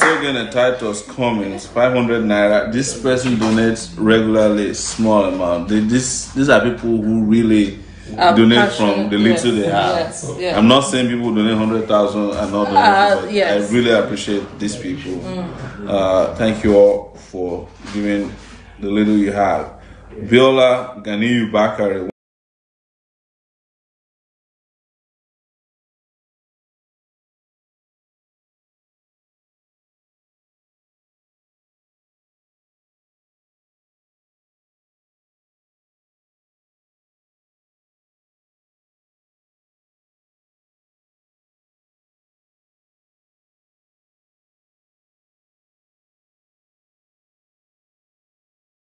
still getting a Titus comments, 500 naira. This person donates regularly, small amount. These are people who really donate from the little they have. Yes. I'm not saying people donate 100,000 and not donate, but I really appreciate these people. Thank you all for giving the little you have. Biola Ganiyu Bakare.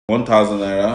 ₦1,000 naira.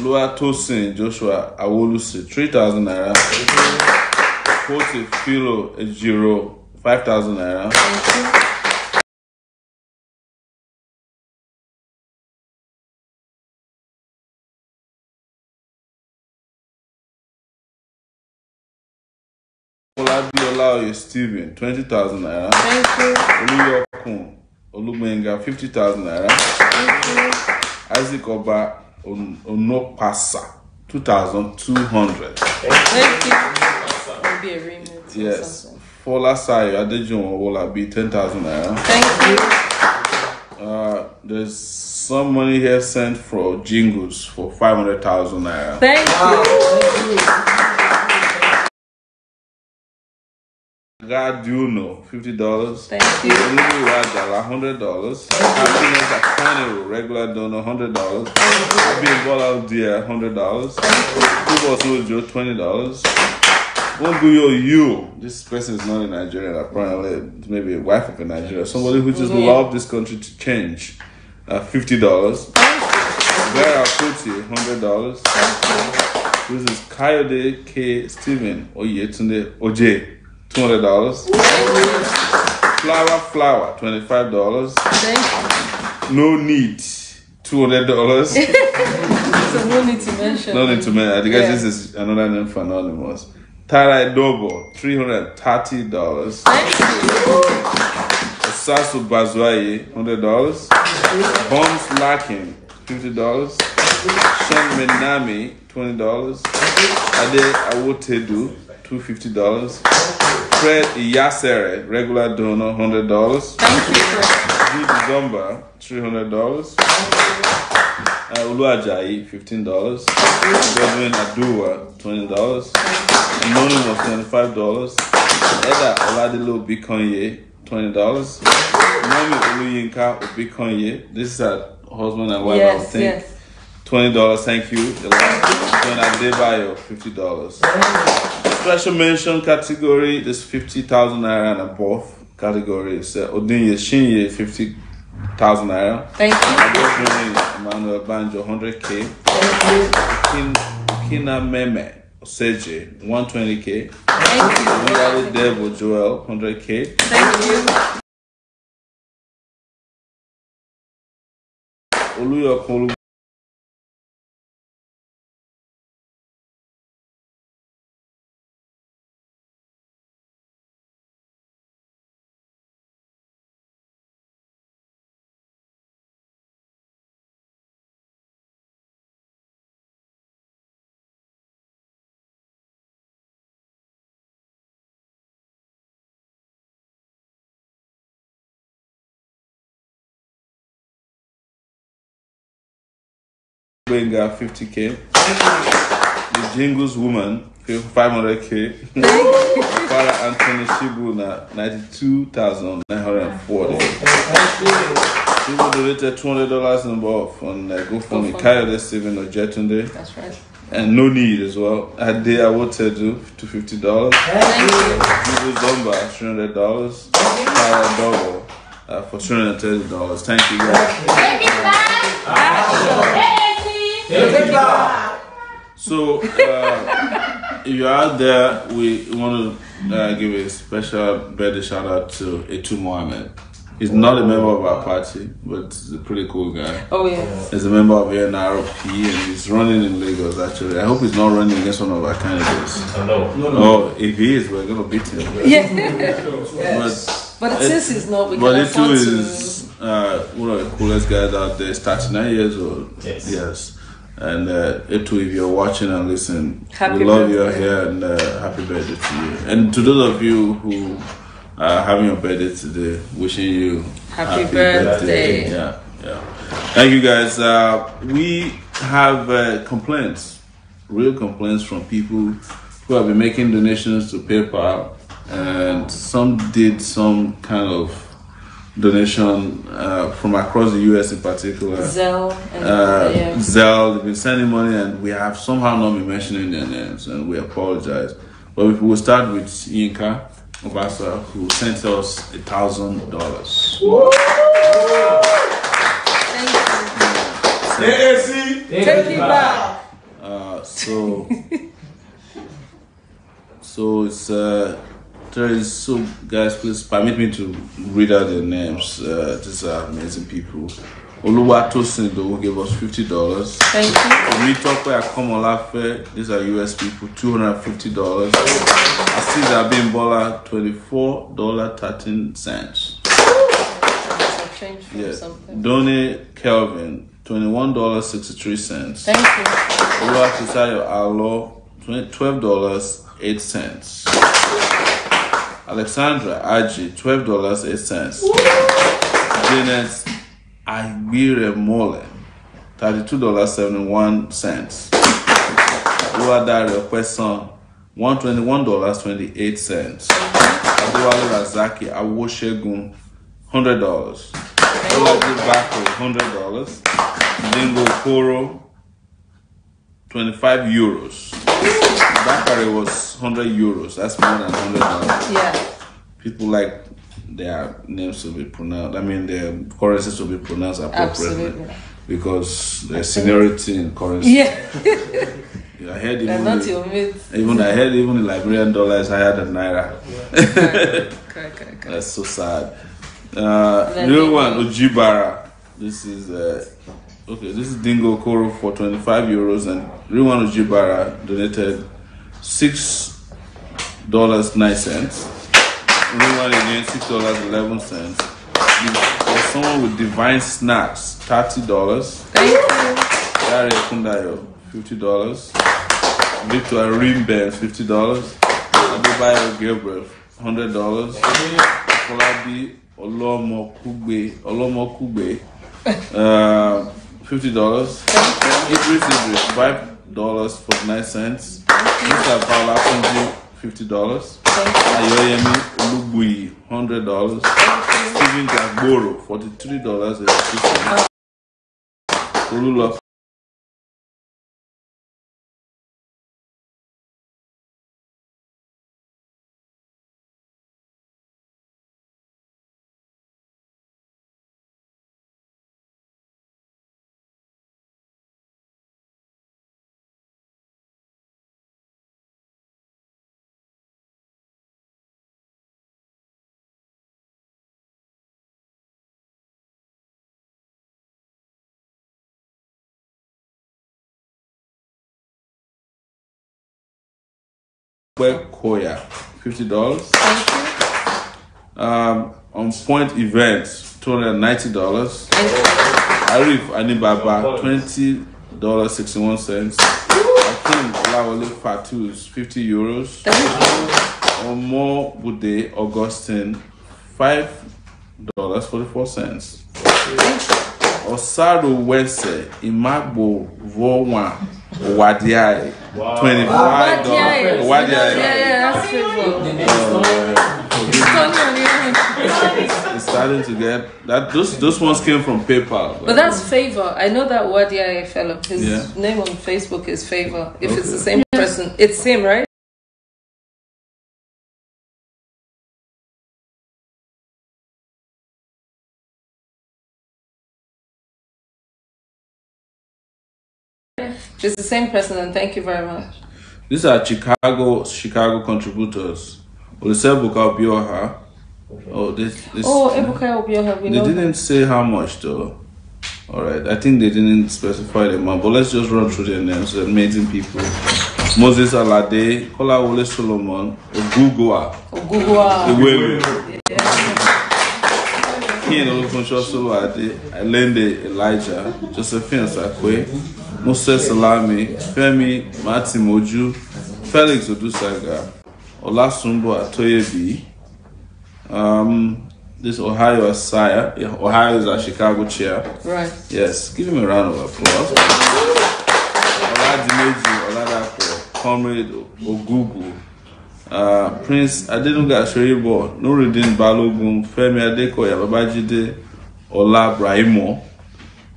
Lua Tosin Joshua Awolusi 3,000 naira. Kote Philo Ejiro 5,000 naira. Olabiola Steven 20,000 naira. Thank you. Oluyokun Olumenga 50,000 naira. Thank you. Isaac Oba Onopasa 2,200. Thank you. Maybe a remit. Yes. Fola Sayo Adejumo will be 10,000 naira. Thank you. There's some money here sent for jingles for 500,000 naira. Thank you. God, you know, $50. Thank you. $100. Happiness Aquino, regular donor, $100. I've been bought out there, $100. People Joe, $20. You. This person is not in Nigeria, apparently, maybe a wife of a Nigeria. Somebody who just loved this country to change. $50. Vera Kuti, $100. This is Kayode K. Steven Oyetunde OJ. $200. Flower, $25. No need, $200. So no need to mention. No need to mention. I think this is another name for anonymous. Tara Dobo, $330. Thank you. Sasu Bazwaye, $100. Bombs Lacking, $50. Sean Menami, $20. Ade Awotedu, $250. Fred Iyasere, regular donor, $100. Thank you, Fred. Jude Zomba, $300. Uluajayi, $15. Godwin Aduwa, $20. Anonymous, $25. Eda Oladilo Bikonye, $20. Mami Oluyinka Bikonye, this is her husband and wife, I would think. Yes. $20, thank you. The last one at Debayo, $50. Special mention category, this 50,000 naira and above category is Odinye Shinye, 50,000 naira. Thank you. Emmanuel Banjo, 100K. Kina Meme Oseje, 120K. Thank you. Devil Joel, 100K. Thank you. Oluyokun Benga, 50K. The Jingles Woman, 500K. Father Anthony Shibuna, 92,940. People donated $200 and above on GoFundMe. Kayode Steven or Jetunde. That's right. And no need as well. Ade Awotedu to $50. Thank you. People Zomba $300. Kaya Dogo for $330. Thank you guys. So if you're out there, we want to give a special birthday shout out to Etu Mohammed. He's not a member of our party, but he's a pretty cool guy. Oh yeah. He's a member of NRP and he's running in Lagos actually. I hope he's not running against one of our candidates. No. Oh, if he is, we're gonna beat him. Yeah. But since he's not, we can afford to. Is one of the coolest guys out there. He's 39 years old. Yes. And Etu, if you're watching and listening, we love you here and happy birthday to you. And to those of you who having your birthday today, wishing you happy birthday. Yeah. Thank you guys. We have complaints, real complaints from people who have been making donations to PayPal, and some did some kind of donation from across the US in particular. Zelle. Zelle, they've been sending money and we have somehow not been mentioning their names and we apologize. But we will start with Yinka Obasa, who sent us $1,000. Thank you. Takeitback. So guys, please permit me to read out their names. These are amazing people. Oluwatosin will give us $50. Thank you. Omitope Akomolafe, these are US people, $250. Asiza Bimbola, $24.13. Yes. Donnie Kelvin, $21.63. Thank you. Oluwatisayo Alo, $12.08. Alexandra Aji, $12.08. Janet Agbire Mole, $32.71. Uwadare Kweson, $121.28. Adewale Razaki Awoshegun, $100. Olaji Bako, $100. Dingo Koro, €25. Bakari was €100. That's more than $100. Yeah. People like their names to be pronounced. I mean, their currencies to be pronounced appropriately. Absolutely. Because there's seniority in currency. Yeah. I heard even not your mates. I heard even the Liberian dollar is higher than Naira. Correct. That's so sad. Real one, Ojibara. This is this is Dingo Koro for €25, and real one Ojibara donated $6.09. Real one again $6.11. There's someone with Divine Snacks, $30. Thank you. Gary Kundayo, $50. Victor Rimben, $50. Adebayo Gabriel, $100. Kolabi Olomokugbe, $50. Idris, $5.49. Mr. Paula Kunji, $50. Ayoyemi Olubuyi, $100. Steven Jagboro, $43.50. Olula Koya, $50. Thank you. On Point Events, $290. Arif Anibaba, $20.61. Akim Lawale Fatus, €50. Omo Bude Augustine, $5.44. Osaro Wese Imagbo Vowan Wadiai, $25. Yeah, that's It's starting to get that. Those ones came from PayPal. But that's Favor. I know that Wadiaye fellow. His name on Facebook is Favor. If it's the same person, it's him, right? It's the same person, and thank you very much. These are Chicago contributors. Olusebuka Obioha. Ebuka Obioha. They didn't say how much though. Alright, I think they didn't specify the amount, but let's just run through their names. They're amazing people. Moses Alade, Kolawole Solomon, Ogugua. Ken Olufunso Solade, Alende Elijah, Josephine Sakwe, Moses Salami, Femi Matimoju, Felix Odusaga, Olasumbo Atoyebi, this Ohio Asaya. Ohio is our Chicago chair. Right. Yes, give him a round of applause. Oladimeji Oladapo, Comrade Ogugu, Prince Adenuga Shoribo, Nuruddin Balogun, Femi Adekoya, Babajide Ola Brahimo,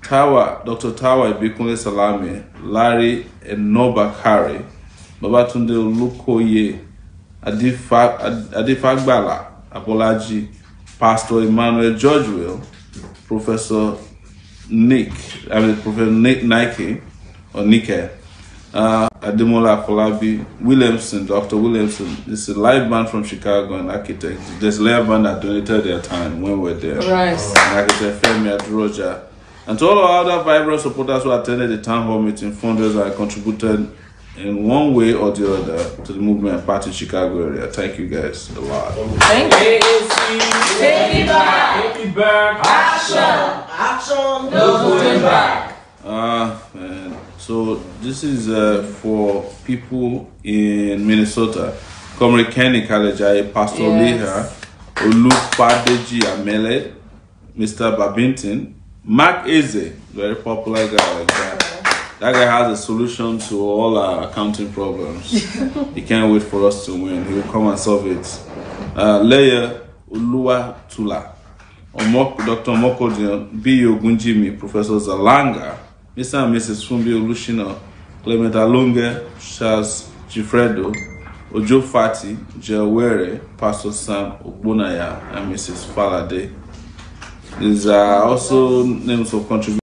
Dr. Tawa Ibikunle Salami, Larry Enobakari, Babatunde Olukoye, Adifagbala Abolaji, Pastor Emmanuel Georgewell, Professor Nike, or Nike, Ademola Afolabi, Williamson, Dr. Williamson. This is a live band from Chicago, an architect. There's a live band that donated their time when we were there. Right. An architect Femi Adroja. And to all our other vibrant supporters who attended the town hall meeting, funders that contributed in one way or the other to the movement and party Chicago area. Thank you guys a lot. Thank you. Takeitback. Action. No going back. Man. So this is for people in Minnesota. Comrade Kenny Kalejai, Pastor Leha, Olufadeji Amele, Mr. Babington, Mark Eze, very popular guy like that. That guy has a solution to all our accounting problems. He can't wait for us to win. He will come and solve it. Leia Uluwatula, Dr. Mokodion, B. Ogunjimi, Professor Zalanga, Mr. and Mrs. Fumbi Olushina, Clement Alonge, Charles Gifredo, Ojo Fati, Jawere, Pastor Sam Ogbonaya, and Mrs. Falade. These are also names of contributors.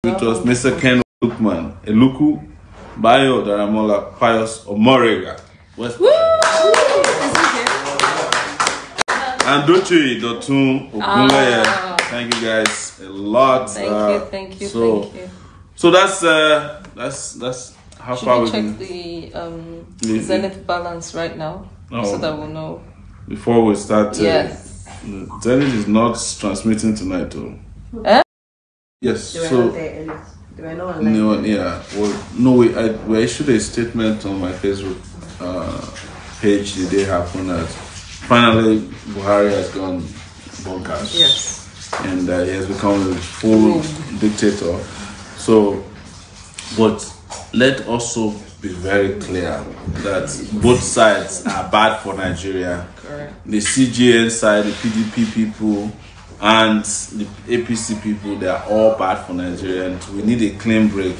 It was Mr. Ken Lukman, Eluku, Bayo Daramola, Pius Omorega, and Dochi Dotun Ogunleye. Thank you guys a lot. Thank you. So that's how Should far we we check can. the Zenith balance right now so that we'll know before we start. Yes. Zenith is not transmitting tonight, though. Yes. They were So. not there. They were not online. No, yeah. Well, no, we issued a statement on my Facebook page the day happen that finally Buhari has gone bonkers. Yes. And he has become a full dictator. So, but let also be very clear that both sides are bad for Nigeria. Correct. The CJN side, the PDP people, and the APC people, they are all bad for Nigeria, and we need a clean break.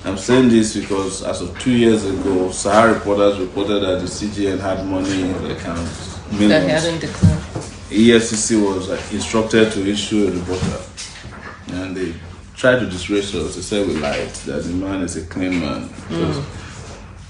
I'm saying this because as of 2 years ago, Sahara reporters reported that the CGN had money in the account, millions. That he hadn't declared. EFCC was instructed to issue a reporter, and they tried to disgrace us. They said we lied, that the man is a clean man.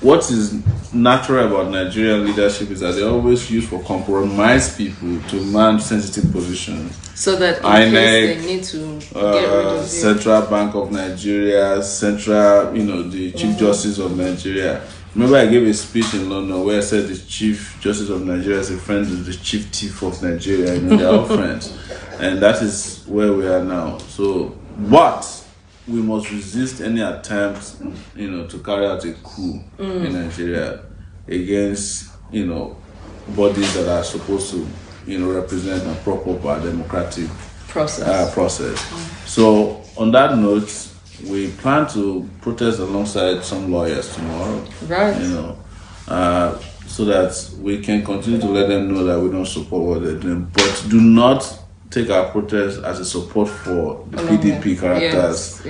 what is natural about Nigerian leadership is that they always use for compromise people to man sensitive positions. So that in case they need to get rid of Central Bank of Nigeria, Central, the Chief Justice of Nigeria. Remember, I gave a speech in London where I said the Chief Justice of Nigeria is a friend of the Chief Thief of Nigeria. They're all friends, and that is where we are now. So, but we must resist any attempts, to carry out a coup in Nigeria against, bodies that are supposed to, represent a proper democratic process. So, on that note, we plan to protest alongside some lawyers tomorrow. Right. So that we can continue to let them know that we don't support what they're doing, but do not take our protest as a support for the PDP characters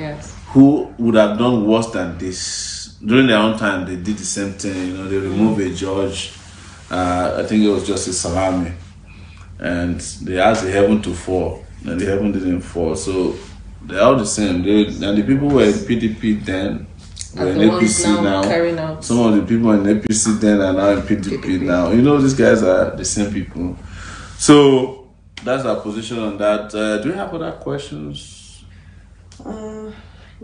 who would have done worse than this. During their own time, they did the same thing. They removed a judge. I think it was Justice Salami, and they asked the heaven to fall, and the heaven didn't fall. So they're all the same. And the people who were in PDP then were in APC now. Some of the people in APC then are now in PDP now. These guys are the same people. So that's our position on that. Do you have other questions?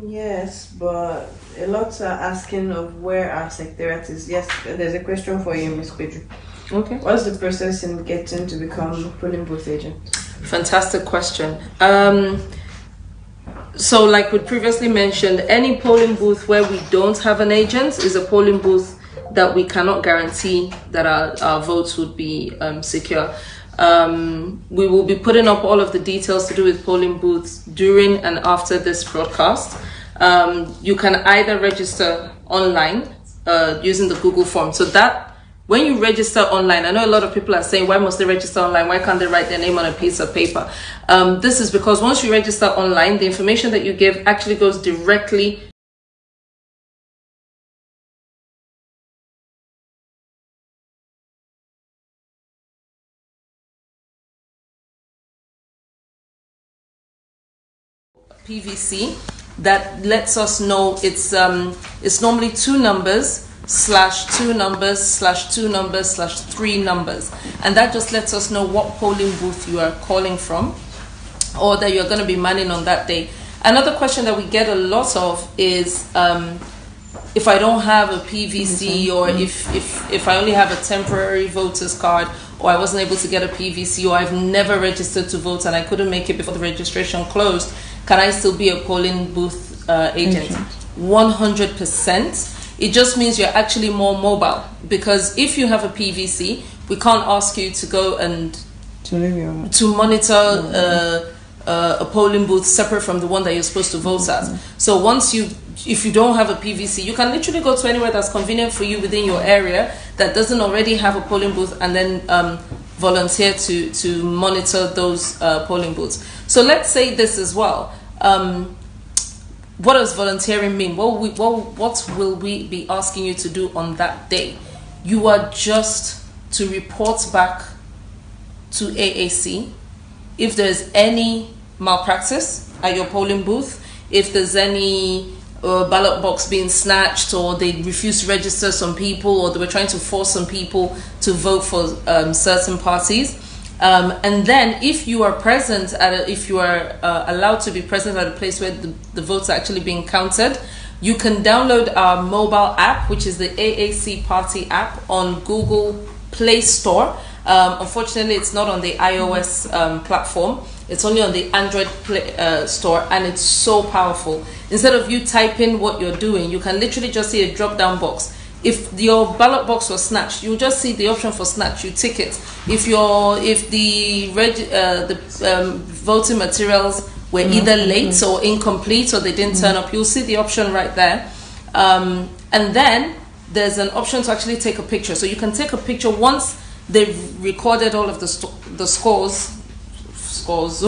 Yes, but a lot are asking of where our secretariat is. Yes, there's a question for you, Ms. Pedro. Okay. What's the process in getting to become a polling booth agent? Fantastic question. So like we previously mentioned, any polling booth where we don't have an agent is a polling booth that we cannot guarantee that our votes would be secure. We will be putting up all of the details to do with polling booths during and after this broadcast. You can either register online using the Google form. So that when you register online, I know a lot of people are saying, why must they register online? Why can't they write their name on a piece of paper? This is because once you register online, the information that you give actually goes directly PVC that lets us know it's normally 2 numbers /2 numbers /2 numbers /3 numbers, and that just lets us know what polling booth you are calling from or that you're going to be manning on that day. Another question that we get a lot of is if I don't have a PVC or if I only have a temporary voter's card, or I wasn't able to get a PVC, or I've never registered to vote and I couldn't make it before the registration closed, can I still be a polling booth agent? 100%. It just means you're actually more mobile, because if you have a PVC, we can't ask you to go and to monitor a polling booth separate from the one that you're supposed to vote at. So if you don't have a PVC, you can literally go to anywhere that's convenient for you within your area that doesn't already have a polling booth, and then volunteer to monitor those polling booths. So let's say this as well. What does volunteering mean? What will we be asking you to do on that day? You are just to report back to AAC if there's any malpractice at your polling booth, if there's any ballot box being snatched, or they refuse to register some people, or they were trying to force some people to vote for certain parties. And then if you are present if you are allowed to be present at a place where the votes are actually being counted, you can download our mobile app, which is the AAC Party app, on Google Play Store. Unfortunately, it's not on the iOS platform. It's only on the Android store, and it's so powerful. Instead of you typing what you're doing, you can literally just see a drop-down box. If your ballot box was snatched, you just see the option for snatch. You tick it. If the voting materials were either late or incomplete, or they didn't turn up, you'll see the option right there. And then there's an option to actually take a picture. So you can take a picture once they've recorded all of the scores. Once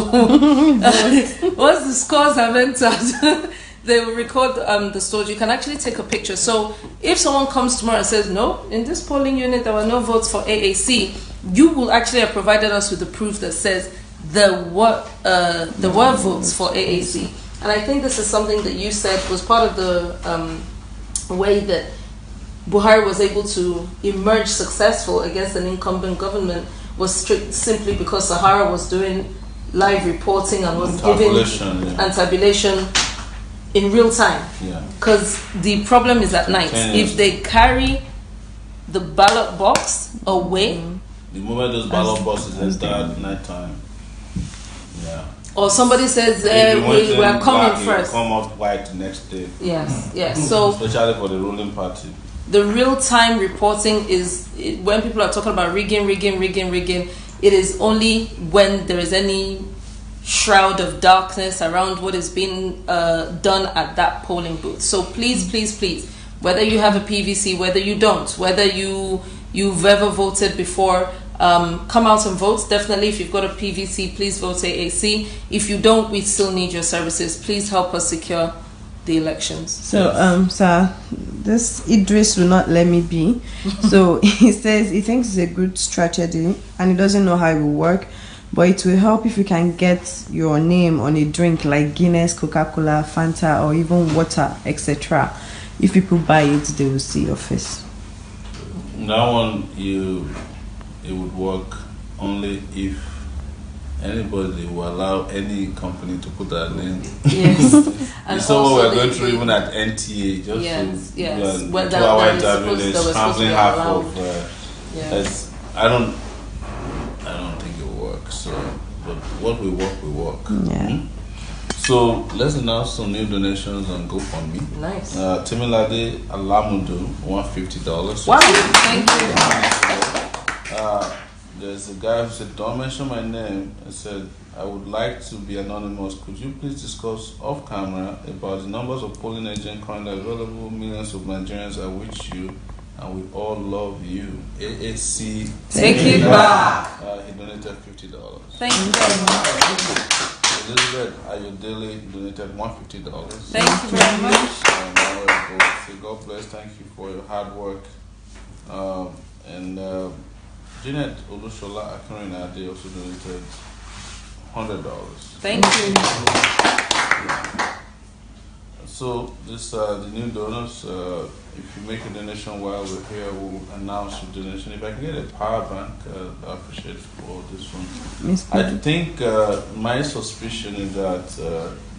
the scores have entered, they will record the scores. You can actually take a picture. So if someone comes tomorrow and says, no, in this polling unit there were no votes for AAC, you will actually have provided us with the proof that says there were votes for AAC. And I think this is something that you said was part of the way that Buhari was able to emerge successful against an incumbent government was simply because Sahara was doing live reporting and was giving and tabulation in real time. Because the problem is at night. If they carry the ballot box away, the moment those ballot boxes enter at night time, or somebody says we are coming first, come out white the next day. Yes. So especially for the ruling party. The real-time reporting is when people are talking about rigging. It is only when there is any shroud of darkness around what is being done at that polling booth. So please, whether you have a PVC, whether you don't, whether you've ever voted before, come out and vote. Definitely, if you've got a PVC, please vote AAC. If you don't, we still need your services. Please help us secure the elections. So, sir, this Idris will not let me be. So he says he thinks it's a good strategy and he doesn't know how it will work, but it will help if you can get your name on a drink like Guinness, Coca-Cola, Fanta, or even water, etc. If people buy it, they will see your face. That one, it would work only if anybody will allow any company to put their name. Yes. And so what we're going through even at NTA, just to 2-hour interview, they're scrambling half of. I don't think it will work. So, but what will work, will work. Yeah. So let's announce some new donations on GoFundMe. Nice. Timilade Alamudu, $150. Wow, thank you. There's a guy who said, don't mention my name. I said, I would like to be anonymous. Could you please discuss off camera about the numbers of polling agents currently available? Millions of Nigerians are with you and we all love you. AAC. Takeitback. He donated $50. Thank you very much. Elizabeth Ayodele donated $150. Thank you very much. God bless. Thank you for your hard work. Janet Olushola Akinrinade also donated $100. Thank you. So this the new donors. If you make a donation while we're here, we'll announce your donation. If I can get a power bank, I appreciate for this one. I think my suspicion is that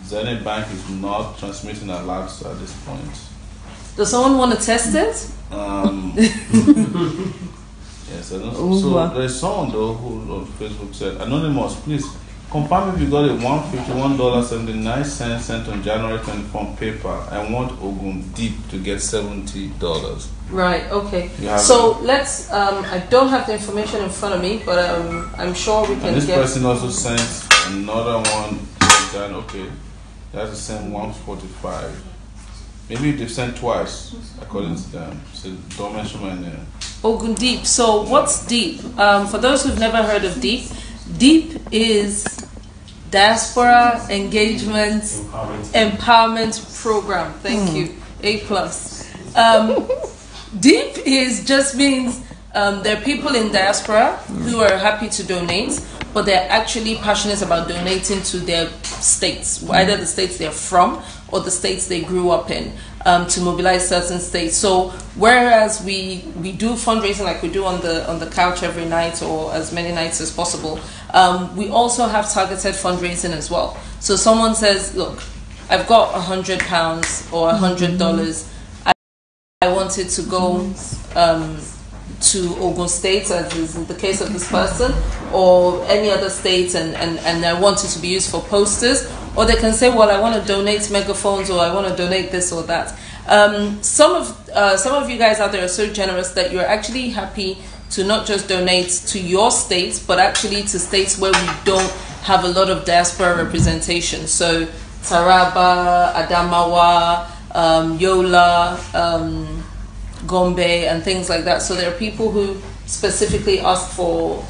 Zenith Bank is not transmitting alerts at this point. Does someone want to test it? Yes, I don't. So there's someone though who on Facebook said, anonymous, please confirm if you got a $151.79 sent on January 24 paper. I want Ogun Deep to get $70. Right. Okay. So let's. I don't have the information in front of me, but I'm sure we can. And this person also sent another one. Okay, that's the same 145. Maybe they sent twice, according to them. So don't mention my name. Ogun Deep. So what's Deep? For those who've never heard of Deep, Deep is Diaspora Engagement Empowerment Program. Thank you. A+. Deep just means there are people in diaspora who are happy to donate, but they're actually passionate about donating to their states, either the states they're from or the states they grew up in, to mobilize certain states. So whereas we do fundraising like we do on the couch every night or as many nights as possible, we also have targeted fundraising as well. So someone says, look, I've got £100 or $100. I wanted to go to Ogun State, as is the case of this person, or any other state, and I want it to be used for posters. Or they can say, well, I want to donate megaphones, or I want to donate this or that. Some of you guys out there are so generous that you're actually happy to not just donate to your state, but actually to states where we don't have a lot of diaspora representation. So Taraba, Adamawa, Yola, Gombe, and things like that. So there are people who specifically ask for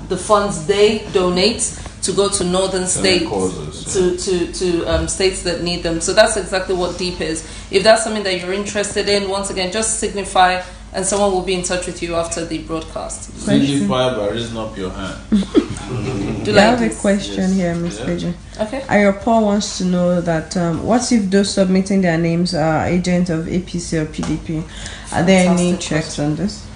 the funds they donate to go to northern states, to states that need them. So that's exactly what Deep is. If that's something that you're interested in, once again, just signify, and someone will be in touch with you after the broadcast. Signify by raising up your hand. I have a question here, Ms. Page. Okay. Ayopo wants to know that what if those submitting their names are agents of APC or PDP? Are there any checks on this?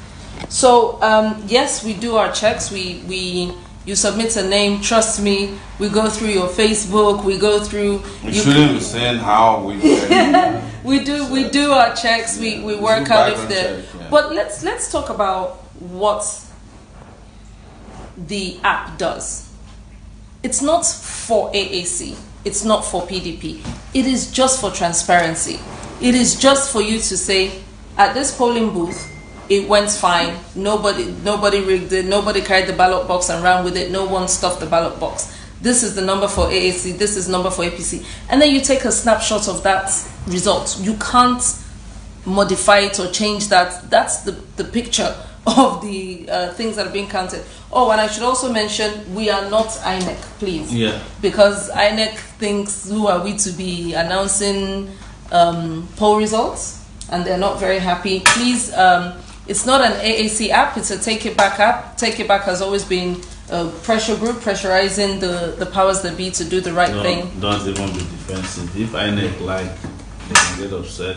So yes, we do our checks. You submit a name. Trust me, we go through your Facebook. We go through. You shouldn't be saying how we. We do our checks. We work out if the. Yeah. But let's talk about what the app does. It's not for AAC. It's not for PDP. It is just for transparency. It is just for you to say, at this polling booth, it went fine. Nobody rigged it. Nobody carried the ballot box and ran with it. No one stuffed the ballot box. This is the number for AAC. This is number for APC. And then you take a snapshot of that result. You can't modify it or change that. That's the picture of the things that are being counted. Oh, and I should also mention, we are not INEC, please. Yeah. Because INEC thinks, who are we to be announcing poll results? And they're not very happy. Please, it's not an AAC app, it's a Takeitback app. Takeitback has always been a pressure group, pressurizing the powers that be to do the right thing. Don't even be defensive. If INEC like, they can get upset.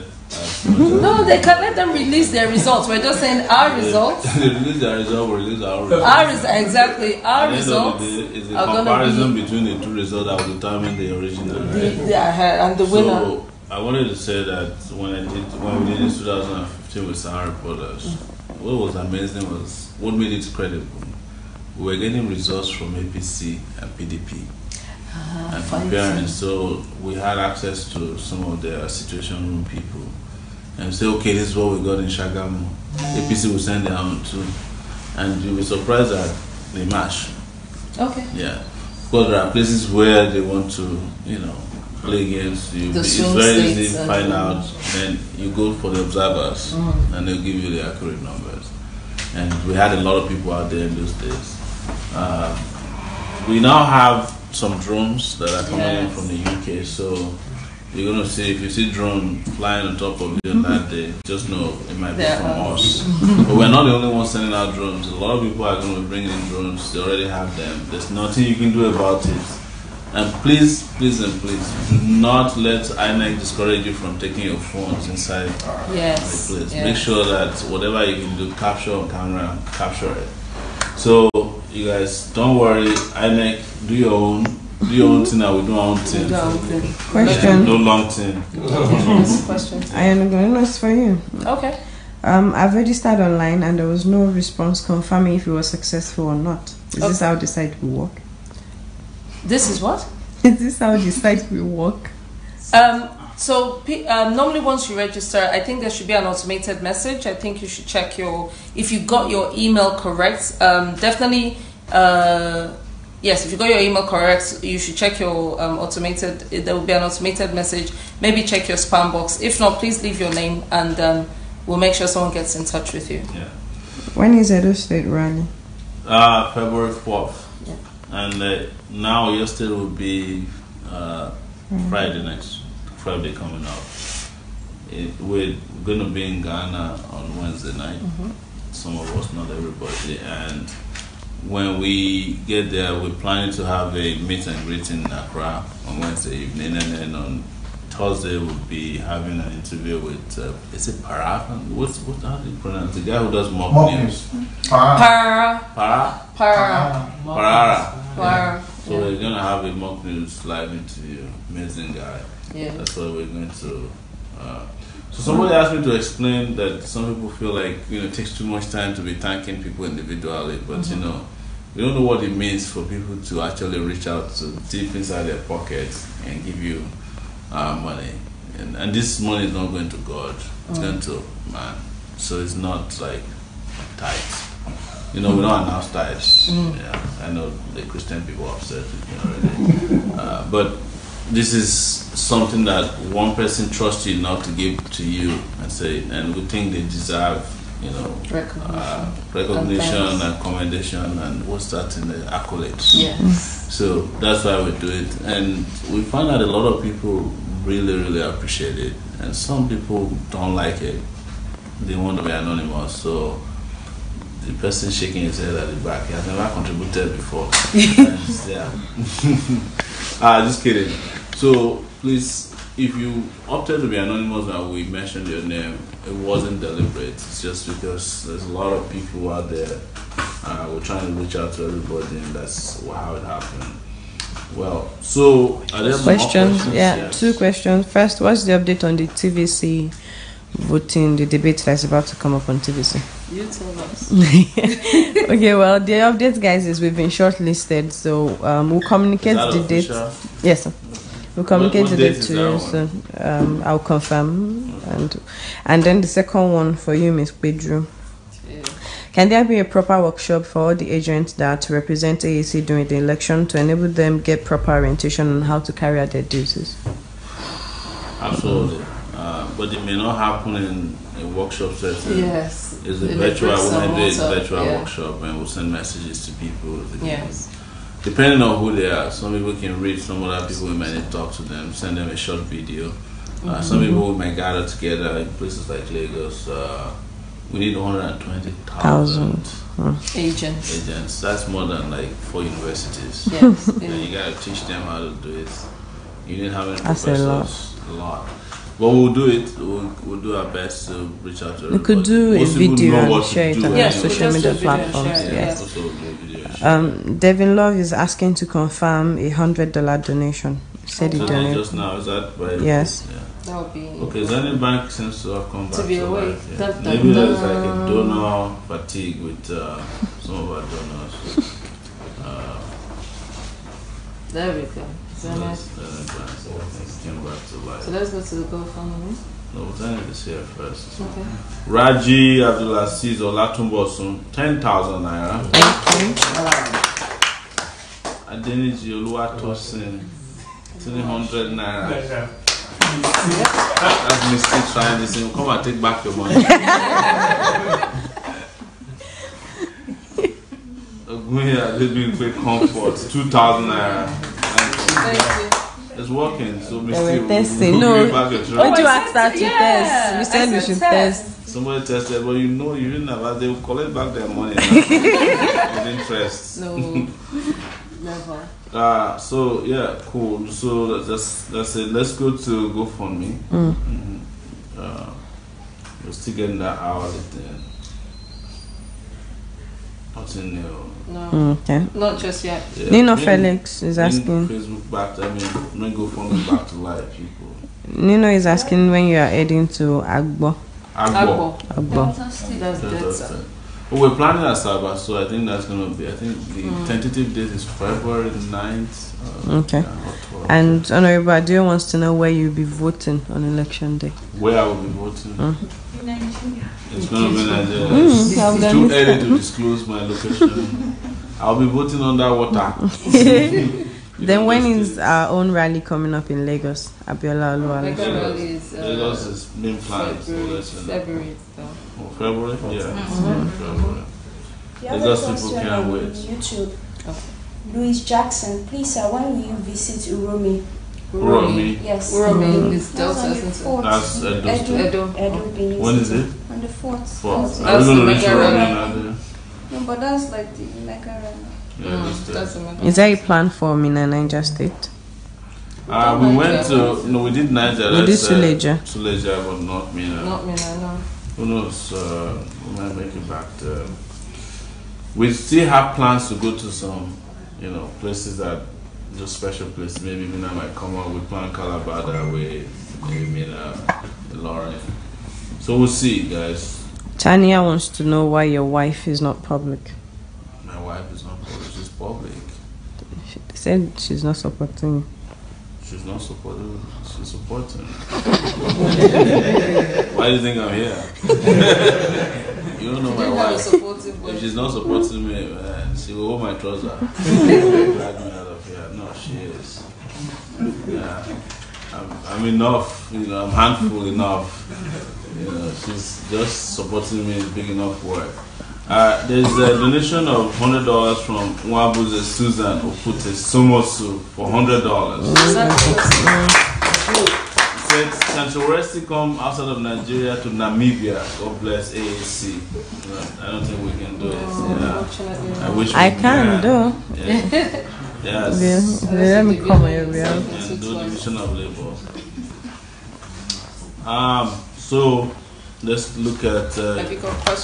No, they can let them release their results. We're just saying our results. They release their result, we release our results. Exactly, our results. It's a comparison between the two results that will determine the original. And the winner. So, I wanted to say that when we did in 2015 with Sahara Reporters, what was amazing was what made it credible. We were getting results from APC and PDP and comparing. So we had access to some of their situation room people and say, okay, this is what we got in Shagamu. APC will send their own too, and you'll be surprised that they match. Okay. Yeah, because there are places where they want to, play games. It's very easy to find out. Then you go for the observers, and they'll give you the accurate numbers. And we had a lot of people out there in those days. We now have some drones that are coming in from the UK. So you're gonna see, if you see drone flying on top of you that day, just know it might be from us. But we're not the only ones sending out drones. A lot of people are going to be bringing in drones. They already have them. There's nothing you can do about it. And please, please, and please, do not let INEC discourage you from taking your phones inside the place. Yes. Make sure that whatever you can do, capture on camera, capture it. So you guys, don't worry. INEC, do your own thing, and we do our own thing. Question. No long thing. Question. I am going to ask for you. Okay. I've registered online, and there was no response confirming if it was successful or not. Is this how the site will work? This is what? Is this how the site will work? So normally once you register, I think there should be an automated message. I think you should check if you got your email correct. Definitely, yes, if you got your email correct, you should check your automated, there will be an automated message. Maybe check your spam box. If not, please leave your name and we'll make sure someone gets in touch with you. Yeah. When is Edo State rally? February 4th. Yeah. And now yesterday will be Friday Friday coming up. We're going to be in Ghana on Wednesday night. Some of us, not everybody. And when we get there, we're planning to have a meet and greet in Accra on Wednesday evening, and then on Thursday we'll be having an interview with is it Para? How do you pronounce the guy who does mock news? Para. So we're gonna have a mock news live interview. Amazing guy. Yeah. That's what we're going to. So somebody asked me to explain that some people feel like it takes too much time to be thanking people individually, but we don't know what it means for people to actually reach out to deep inside their pockets and give you money, and this money is not going to God, it's going to man. So it's not like tithes. We don't announce tithes. Yeah, I know the Christian people are upset with me already, but this is something that one person trusts you enough to give to you and say, and we think they deserve, recognition and commendation and what's that in the accolades. Yes. So that's why we do it, and we find that a lot of people really, really appreciate it, and some people don't like it. They want to be anonymous, so the person shaking his head at the back. He has never contributed before. Just kidding. So please, if you opted to be anonymous and we mentioned your name, it wasn't deliberate. It's just because there's a lot of people out there. We're trying to reach out to everybody, and that's how it happened. Well, so are there questions? More questions? Yeah, yes. 2 questions. First, what's the update on the TVC voting, the debate that's about to come up on TVC? You tell us. Okay, well, the update, guys, is we've been shortlisted, so we'll communicate the date. Yes, sir. We'll communicate the date to you soon. I'll confirm. And then the second one for you, Miss Pedro. Can there be a proper workshop for all the agents that represent AAC during the election to enable them get proper orientation on how to carry out their duties? Absolutely. But it may not happen in a workshop setting. Yes. It's a virtual, when we do a virtual workshop, and we'll send messages to people. Yes. Depending on who they are, some people can read, some other people we might need to talk to them, send them a short video. Some people we might gather together in places like Lagos. We need 120,000 agents. That's more than like 4 universities. Yes. And you gotta teach them how to do it. You need how many That's professors? A lot. But we'll do it. We'll do our best to reach out to everybody. We could do a video and share it on our social media platforms. Yes. Devin Love is asking to confirm a $100 donation. Said he donated just now. Is that by? Yes. Yeah. That would be. Okay, Zenith Bank seems to have come back to be awake. Yeah. Maybe there's like a donor fatigue with some of our donors. There we go. Zenith Bank came back to life. So let's go to the GoFundMe. No, Zenith is here first. Okay. Raji Abdulaziz Olatunbosun, 10,000 naira. Adeniji Oluwatosin, 300 naira. That's Misty trying this thing. Come and take back your money. They've been quick comfort. 2,000 naira. Thank you. It's working. So we're testing. No, why do you ask that to test? We said we should test. Somebody tested, but you didn't have. They will collect back their money with interest. No, never. So yeah, cool. So that's it. Let's go to GoFundMe. We're still getting that hourly thing. Nothing new. No. Okay. Not just yet. Yeah. Nino Felix is asking. Facebook back. When GoFundMe back to life, people. Nino is asking when you are heading to Agbo. Agbo. That's good, sir. Well, we're planning a Sabbath, so I think that's going to be, the tentative date is February 9th. Okay. And Honorable Adio wants to know where you'll be voting on election day. Where I will be voting? Nigeria. It's going to be Nigeria. It's too early to disclose my location. I'll be voting underwater. Then when is our own rally coming up in Lagos? Abiola Oluwale. Lagos is being planned. February. February? Yeah. February. Lagos people can't wait. YouTube. Louis Jackson, please sir, when will you visit Uromi? Uromi? Yes. Uromi is Delta. That's Edo. When is it? On the 4th. 4th. Are we going to reach Uromi? No, but that's like the mega rally. Yeah, is there a plan for Mina, Niger State? We went to, we did Niger. We did Suleja. Suleja, but not Mina. Not Mina, no. Who knows? We might make it back there. We still have plans to go to some, places that, just special places. Maybe Mina might come up. We plan Calabar that way. Maybe Mina, Lauren. So we'll see, guys. Tanya wants to know why your wife is not public. My wife is not public. She's public. She said she's not supporting you. She's not supporting. She's supporting. Why do you think I'm here? You don't know my wife. If she's not supporting me, man, she will hold my trouser. Drag me out of here. No, she is. Yeah, I'm enough. I'm handful enough. She's just supporting me. Is big enough work. There's a donation of $100 from Nwabuze Susan Opute Somosu for $100. said Central West come outside of Nigeria to Namibia. God bless AAC. I don't think we can do it. Yeah. I wish I can do. Yeah. Yes. Let me come here. And do division of labor. So let's look at.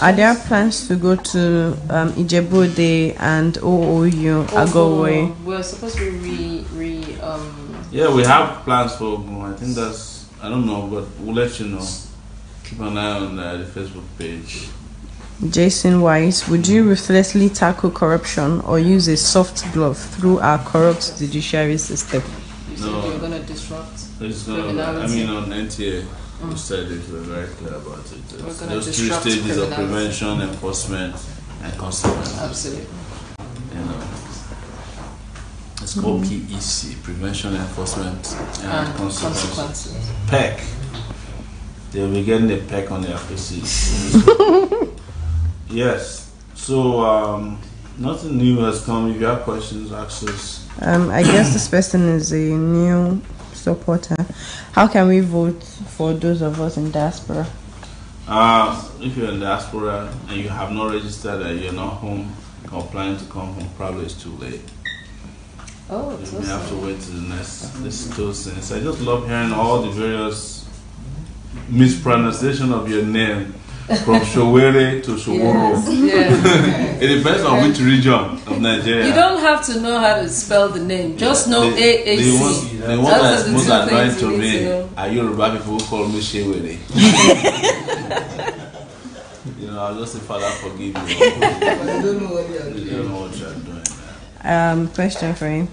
Are there plans to go to Ijebu and OOU Agowe? We're supposed to Yeah, we have plans for Ogun. I think that's, I don't know, but we'll let you know. Keep an eye on the Facebook page. Jason Weiss, would you ruthlessly tackle corruption or use a soft glove through our corrupt judiciary system? You said you're going to disrupt criminality. I mean, on NTA, we said it, we're very clear about it. Those 3 stages of prevention, enforcement, and consequences. Absolutely. You know, it's called PEC, prevention, enforcement, and consequences. PEC. They'll be getting a peck on their faces. Yes. So, nothing new has come. If you have questions, ask us. I guess this person is a new supporter. How can we vote for those of us in diaspora? If you're in diaspora and you have not registered and you're not home or planning to come home, probably it's too late. Oh, you may have to wait till the next. This is those things. I just love hearing all the various mispronunciation of your name. From Sowore to Sowore. Yes. It depends on which region of Nigeria. You don't have to know how to spell the name. Just know AAC. The one that's most annoying to me are Yoruba people who call me Shewere. You know, I'll just say, Father, forgive me. I don't know what you're doing. Question for you.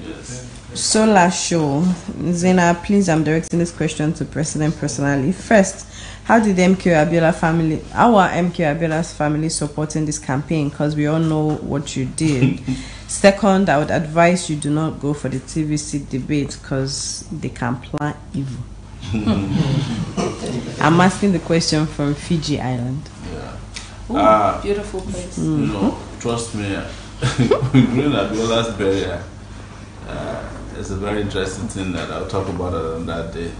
Yes. Solar Show. Zena, please, I'm directing this question to President personally. First, how did MK Abiola family, our MK Abiola's family supporting this campaign? Because we all know what you did. Second, I would advise you do not go for the TVC debate because they can plan evil. I'm asking the question from Fiji Island. Yeah. Ooh, beautiful place. You know, trust me, during Abiola's burial, it's a very interesting thing that I'll talk about it on that day.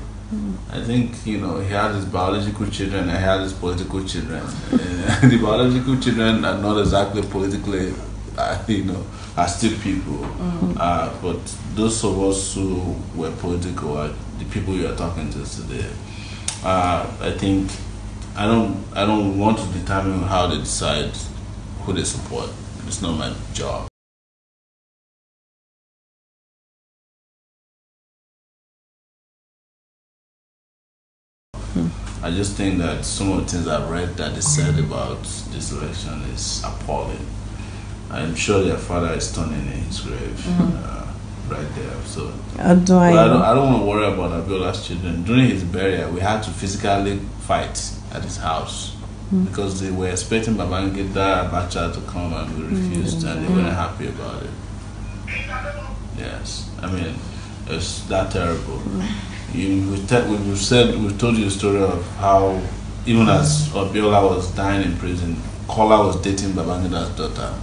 I think, you know, he had his biological children and he had his political children. The biological children are not exactly politically, you know, are still people. But those of us who were political are the people you are talking to today. I think I don't want to determine how they decide who they support. It's not my job. I just think that some of the things I've read that they said about this election is appalling. I'm sure their father is turning in his grave right there. So, I don't want to worry about Abiola's children. During his burial, we had to physically fight at his house because they were expecting Babangida Abacha to come and we refused, and they weren't happy about it. Yes, I mean, it's that terrible. We've told you the story of how even as Abiola was dying in prison, Kola was dating Babangida's daughter.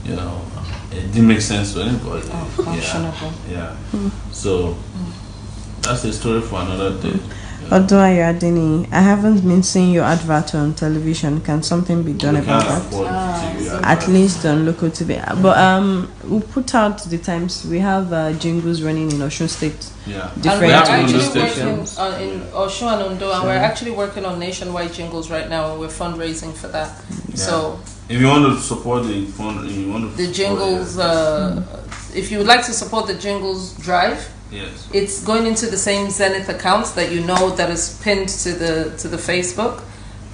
You know, it didn't make sense to anybody. Yeah. So that's a story for another day. Odua Yadini, I haven't been seeing your advert on television. Can something be done about that? At least on local TV. But we'll put out the times. We have jingles running in Osun State. Yeah. Different we're actually working in Osun and Ondo, and we're actually working on nationwide jingles right now, and we're fundraising for that. Yeah. So if you want to support the jingles, if you would like to support the jingles drive. Yes. It's going into the same Zenith account that you know that is pinned to the Facebook,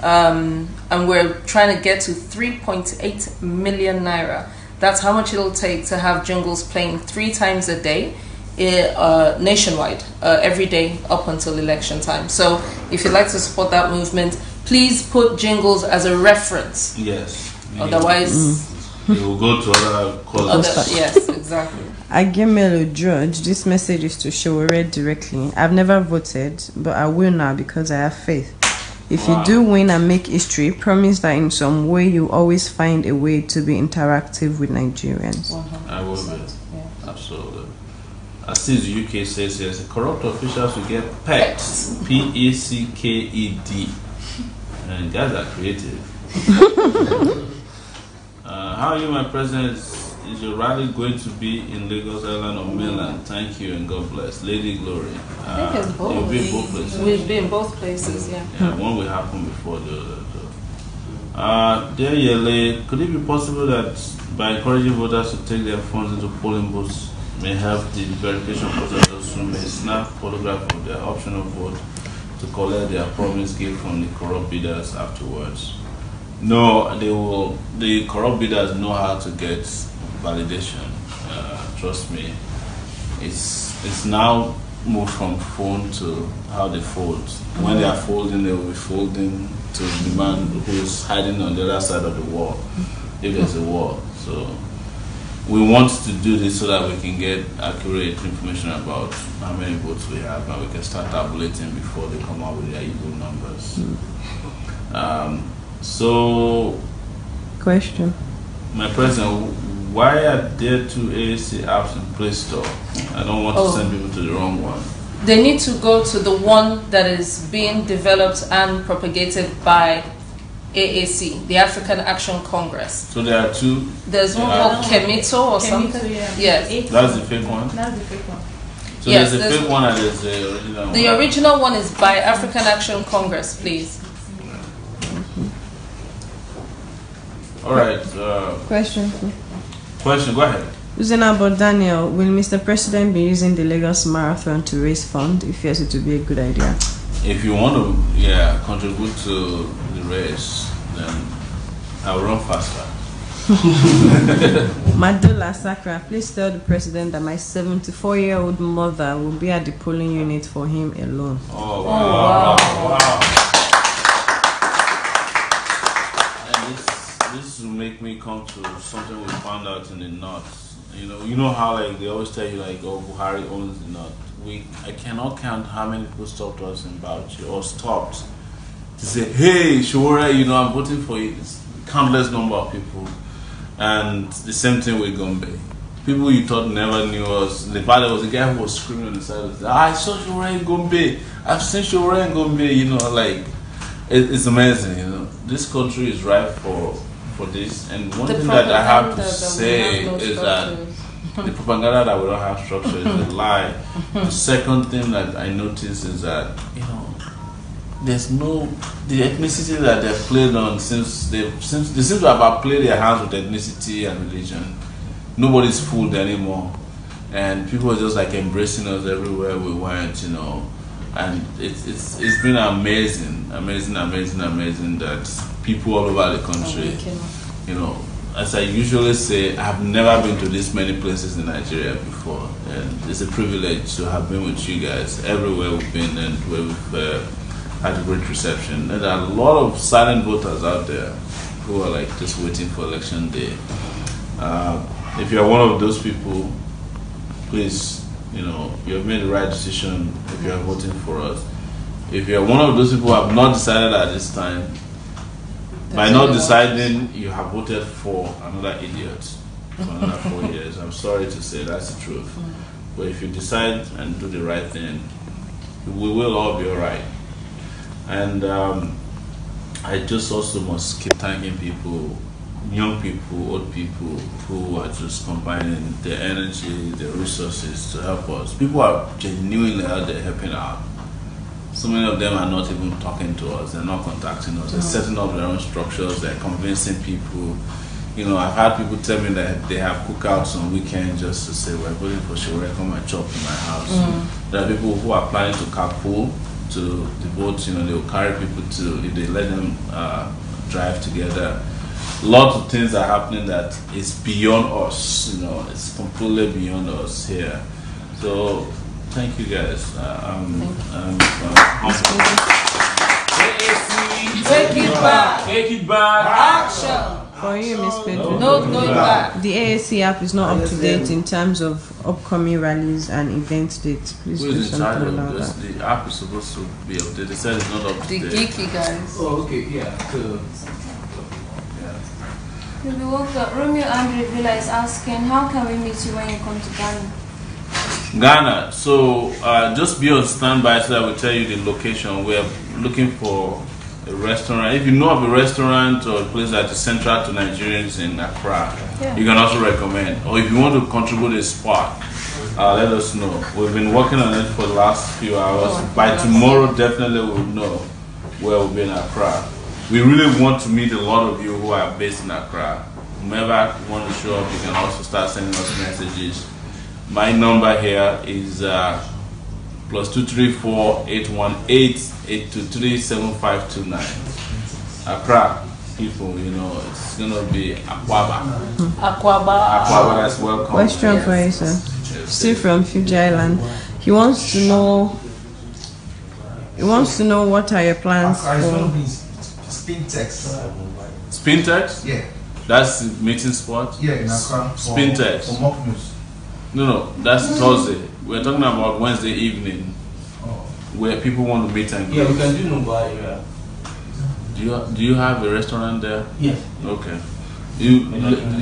and we're trying to get to 3.8 million naira. That's how much it'll take to have jingles playing 3 times a day, nationwide, every day up until election time. So if you'd like to support that movement, please put jingles as a reference. Yes. Otherwise, it will go to other causes. Yes, exactly. Agemelo George, this message is to Sowore directly. I've never voted, but I will now because I have faith. If you do win and make history, promise that in some way you always find a way to be interactive with Nigerians. I will be. Yeah. Absolutely. As the UK says here, the corrupt officials will get pecked. P-A-C-K-E-D. And guys are creative. How are you, my president? Is your rally going to be in Lagos Island or mainland? Thank you and God bless. Lady Glory. I think it's both. You'll be in both places. We've been in both places, yeah. One will happen before the other. Dear Yele, could it be possible that by encouraging voters to take their funds into polling booths may help the verification process who may snap photograph of their optional vote to collect their promised gift from the corrupt bidders afterwards? No, they will. The corrupt bidders know how to get validation. Trust me. It's now moved from phone to how they fold. When they are folding, they will be folding to the man who's hiding on the other side of the wall, if there's a wall. So we want to do this so that we can get accurate information about how many votes we have, and we can start tabulating before they come out with their evil numbers. So, question. My president, why are there 2 AAC apps in Play Store? I don't want to send people to the wrong one. They need to go to the one that is being developed and propagated by AAC, the African Action Congress. So there are two? There's one called Kemito or something? Yeah. Yes. That's the fake one? That's the fake one. So yes, there's a fake one and there's the original one? The original one is by African Action Congress, please. Alright. Question. Question, go ahead. Uzenabo Daniel, will Mr. President be using the Lagos Marathon to raise funds if yes, it would be a good idea? If you want to, contribute to the race, then I'll run faster. Madola Sakra, please tell the president that my 74-year-old mother will be at the polling unit for him alone. Oh, wow. And this will make me come to something we found out in the north. You know how like they always tell you like, oh, Buhari owns the north. I cannot count how many people stopped us in Bauchi or stopped to say, hey, Sowore, I'm voting for you. It's countless number of people. And the same thing with Gombe. People you thought never knew us. In fact, there was a guy who was screaming on the side of the I saw Sowore in Gombe. I've seen Sowore in Gombe. Like, it's amazing, This country is ripe for this. And one thing that I have to say is that the propaganda that we don't have structure is a lie. The second thing that I noticed is that, there's the ethnicity that they've played on since they seem to have outplayed their hands with ethnicity and religion. Nobody's fooled anymore. And people are just like embracing us everywhere we went, And it's been amazing that people all over the country, as I usually say, I've never been to this many places in Nigeria before, and it's a privilege to have been with you guys everywhere we've been and where we've had a great reception. And there are a lot of silent voters out there who are like just waiting for election day. If you're one of those people, please, you have made the right decision if you are voting for us. If you're one of those people who have not decided at this time, by not deciding, you have voted for another idiot for another 4 years. I'm sorry to say that's the truth. But if you decide and do the right thing, we will all be all right. And I just also must keep thanking people, young people, old people, who are just combining their energy, their resources to help us. People are genuinely out there helping out. So many of them are not even talking to us, they're not contacting us, they're setting up their own structures, they're convincing people. I've had people tell me that they have cookouts on weekends just to say, we're voting for Sowore, come and chop in my house. There are people who are planning to carpool to the vote, they'll carry people to, if they let them drive together. Lots of things are happening that is beyond us, it's completely beyond us here. So, thank you guys. Take it back. Take it back. Action. For you, Ms. Pedro. No going back. The AAC app is not up to date in terms of upcoming rallies and event dates. Please do something about that. The app is supposed to be updated. They said it's not up to The date. geeky guys. Oh, okay, yeah. So, Romeo Andre Villa is asking, how can we meet you when you come to Ghana? Ghana. So just be on standby so I will tell you the location. We're looking for a restaurant. If you know of a restaurant or a place that is central to Nigerians in Accra, you can also recommend. Or if you want to contribute a spot, let us know. We've been working on it for the last few hours. By tomorrow, definitely we'll know where we'll be in Accra. We really want to meet a lot of you who are based in Accra. Whomever want to show up, you can also start sending us messages. My number here is +234 818 823 7529. Accra people, you know, it's gonna be Akwaba. Akwaba, that's welcome. Question for you, sir. Still from Fiji Island. He wants to know what are your plans for Spintex. Spintex? Yeah. That's the meeting spot? Yeah, in Accra. Spintex. No, that's Thursday. We're talking about Wednesday evening, where people want to meet and yeah, we can do Nubai. Yeah. Do you have a restaurant there? Yes. Okay. You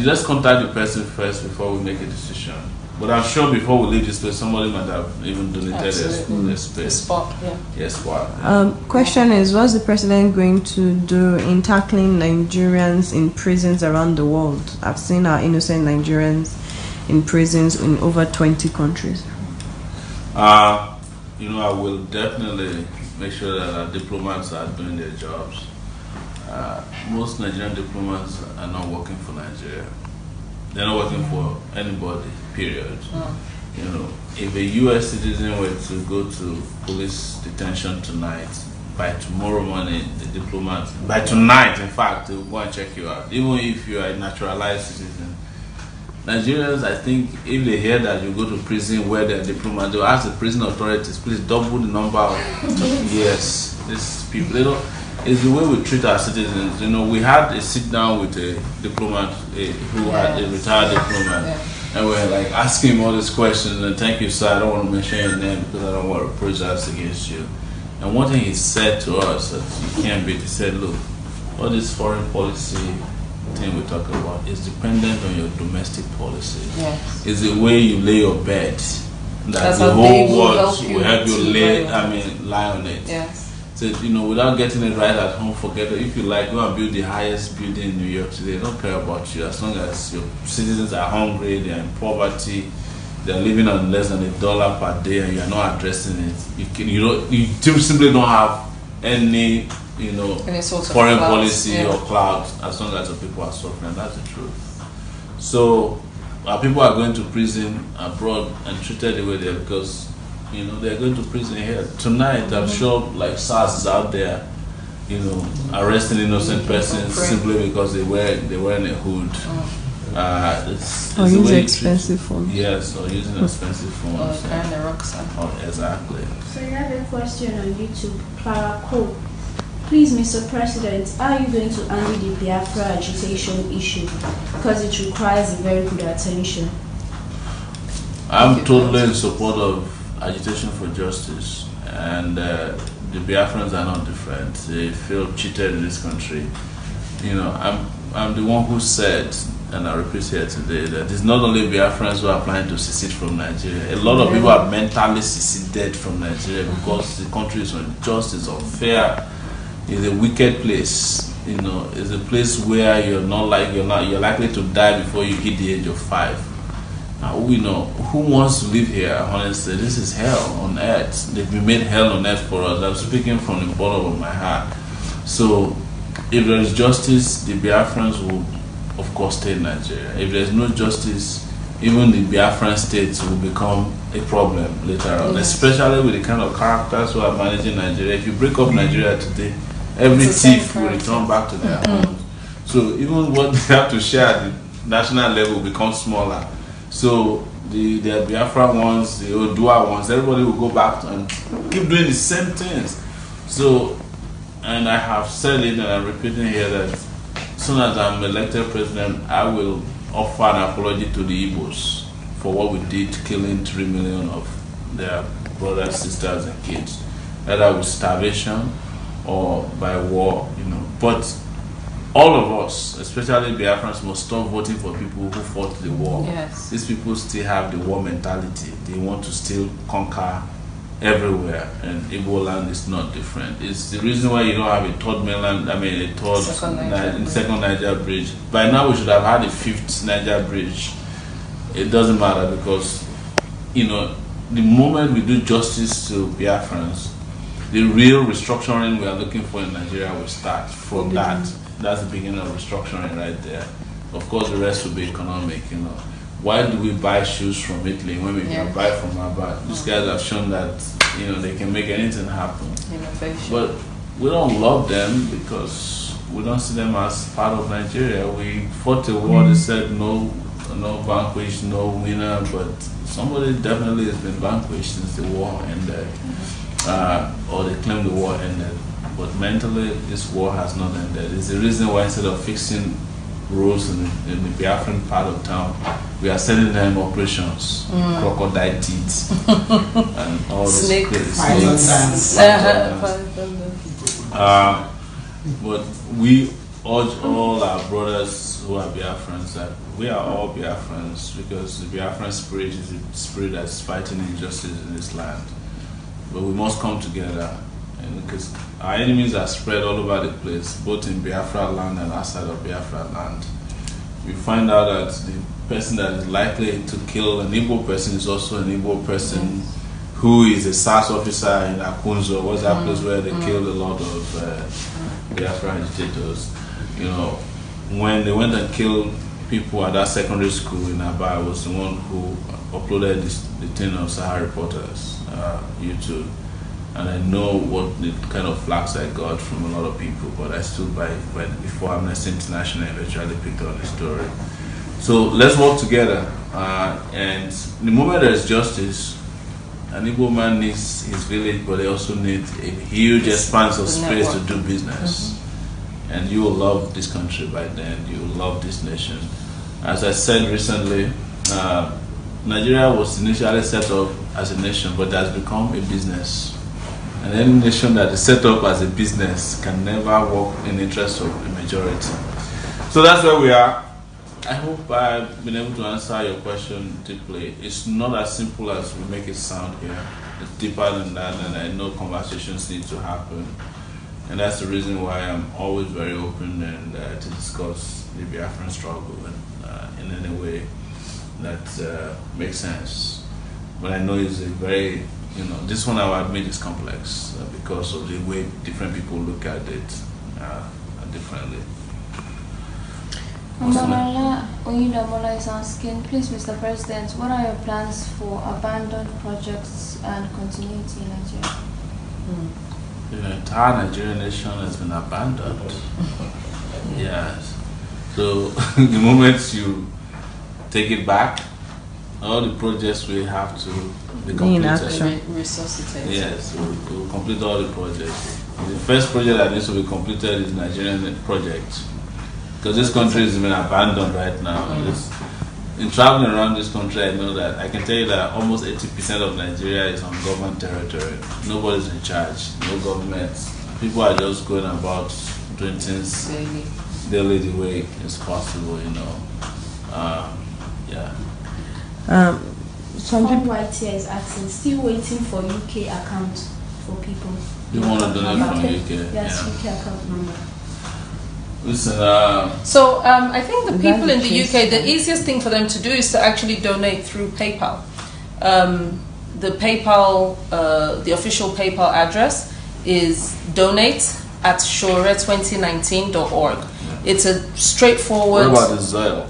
just contact the person first before we make a decision. But I'm sure before we leave this place, somebody might have even donated a space. Spot, yeah. Yes, spot. Question is, what's the president going to do in tackling Nigerians in prisons around the world? I've seen our innocent Nigerians in prisons in over 20 countries. You know, I will definitely make sure that our diplomats are doing their jobs. Most Nigerian diplomats are not working for Nigeria. They're not working for anybody, period. You know, if a U.S. citizen were to go to police detention tonight, by tomorrow morning, the diplomat, by tonight, in fact, they will go and check you out. Even if you are a naturalized citizen. Nigerians, I think, if they hear that you go to prison where they're diplomats, they'll ask the prison authorities, please double the number of yes, these people. They don't, it's the way we treat our citizens. You know, we had a sit down with a diplomat who had a retired diplomat, and we're like asking him all these questions. And thank you, sir. I don't want to mention your name because I don't want to prejudice against you. And one thing he said to us that you can't beat, he said, look, all this foreign policy thing we talk about is dependent on your domestic policy. Yes. It's the way you lay your bed that the whole world will help you lie on it. Yes. So, you know, without getting it right at home, forget it. If you like, go and build the highest building in New York City. They don't care about you as long as your citizens are hungry, they're in poverty, they're living on less than $1 per day, and you're not addressing it. You simply don't have any, you know, foreign policy or clout as long as the people are suffering. That's the truth. So, our people are going to prison abroad and treated the way they are because, you know, they're going to prison here. Tonight, I'm sure, like SARS is out there, you know, arresting innocent persons simply because they wear a hood. It's using expensive phones. Yes, or using expensive phones. Or carrying the rucksack. Oh, exactly. So you have a question on YouTube, Clara Cole. Please, Mr. President, how are you going to handle the Biafra agitation issue? Because it requires a very good attention. I'm totally in support of agitation for justice, and the Biafrans are not different. They feel cheated in this country. You know, I'm the one who said, and I repeat here today, that it's not only Biafrans who are planning to secede from Nigeria. A lot of people are mentally seceded from Nigeria because the country is unjust, it's unfair, it's a wicked place. You know, it's a place where you're likely to die before you hit the age of 5. We know who wants to live here. Honestly, this is hell on earth. They've been made hell on earth for us. I'm speaking from the bottom of my heart. So, if there is justice, the Biafrans will, of course, stay in Nigeria. If there's no justice, even the Biafran states will become a problem later on. Especially with the kind of characters who are managing Nigeria. If you break up Nigeria today, every thief will return back to their homes. So even what they have to share at the national level becomes smaller. So the Biafra ones, the Odua ones, everybody will go back and keep doing the same things. So, and I have said it and I'm repeating here that as soon as I'm elected president, I will offer an apology to the Igbos for what we did, killing 3 million of their brothers, sisters, and kids, either with starvation or by war, you know. But all of us, especially Biafrans, must stop voting for people who fought the war. Yes. These people still have the war mentality. They want to still conquer everywhere, and Igbo land is not different. It's the reason why you don't have a third mainland, second Niger bridge. By now we should have had a fifth Niger bridge. It doesn't matter because, you know, the moment we do justice to Biafrans, the real restructuring we are looking for in Nigeria will start from that. That's the beginning of restructuring right there. Of course, the rest will be economic, you know. Why do we buy shoes from Italy when we can buy from Abba? These guys have shown that, you know, they can make anything happen. Innovation. But we don't love them because we don't see them as part of Nigeria. We fought a war, they said no vanquished, no winner, but somebody definitely has been vanquished since the war ended. Or they claim the war ended. But mentally, this war has not ended. It's the reason why instead of fixing roads in the Biafran part of town, we are sending them operations, crocodile teeth, and all this snakes. But we urge all our brothers who are Biafrans that we are all Biafrans because the Biafran spirit is the spirit that's fighting injustice in this land. But we must come together, and because our enemies are spread all over the place, both in Biafra land and outside of Biafra land. We find out that the person that is likely to kill an Igbo person is also an Igbo person who is a SAS officer in Akunzo, what's that place where they killed a lot of Biafra agitators. You know, when they went and killed people at that secondary school in Aba, I was the one who uploaded the thing on Sahara Reporters YouTube, and I know what the kind of flags I got from a lot of people, but I stood by before Amnesty International eventually picked up the story. So let's work together, and the moment there is justice, an Igbo man needs his village, but they also need a huge expanse of space to do business. And you will love this country by then, you will love this nation. As I said recently, Nigeria was initially set up as a nation, but has become a business. And any nation that is set up as a business can never work in the interest of the majority. So that's where we are. I hope I've been able to answer your question deeply. It's not as simple as we make it sound here. It's deeper than that, and I know conversations need to happen. And that's the reason why I'm always very open and to discuss the Biafran struggle in any way that makes sense. But I know it's a very, this one I will admit is complex because of the way different people look at it differently. Omoyele Sowore is asking, please, Mr. President, what are your plans for abandoned projects and continuity in Nigeria? The entire Nigerian nation has been abandoned. Yes. So the moment you take it back, all the projects we have to be completed. Resuscitate. Yes, we'll complete all the projects. The first project that needs to be completed is Nigerian project. Because this country has been abandoned right now. In traveling around this country, I know that I can tell you that almost 80% of Nigeria is on government territory. Nobody's in charge, no government. People are just going about doing things daily the way it's possible, Some people right here is asking, still waiting for UK account for people. You want to donate from UK? Yes, UK account number. Listen, so I think the people in the UK, the easiest thing for them to do is to actually donate through PayPal. The PayPal, the official PayPal address is donate@sowore2019.org. It's a straightforward. What about the Zelle?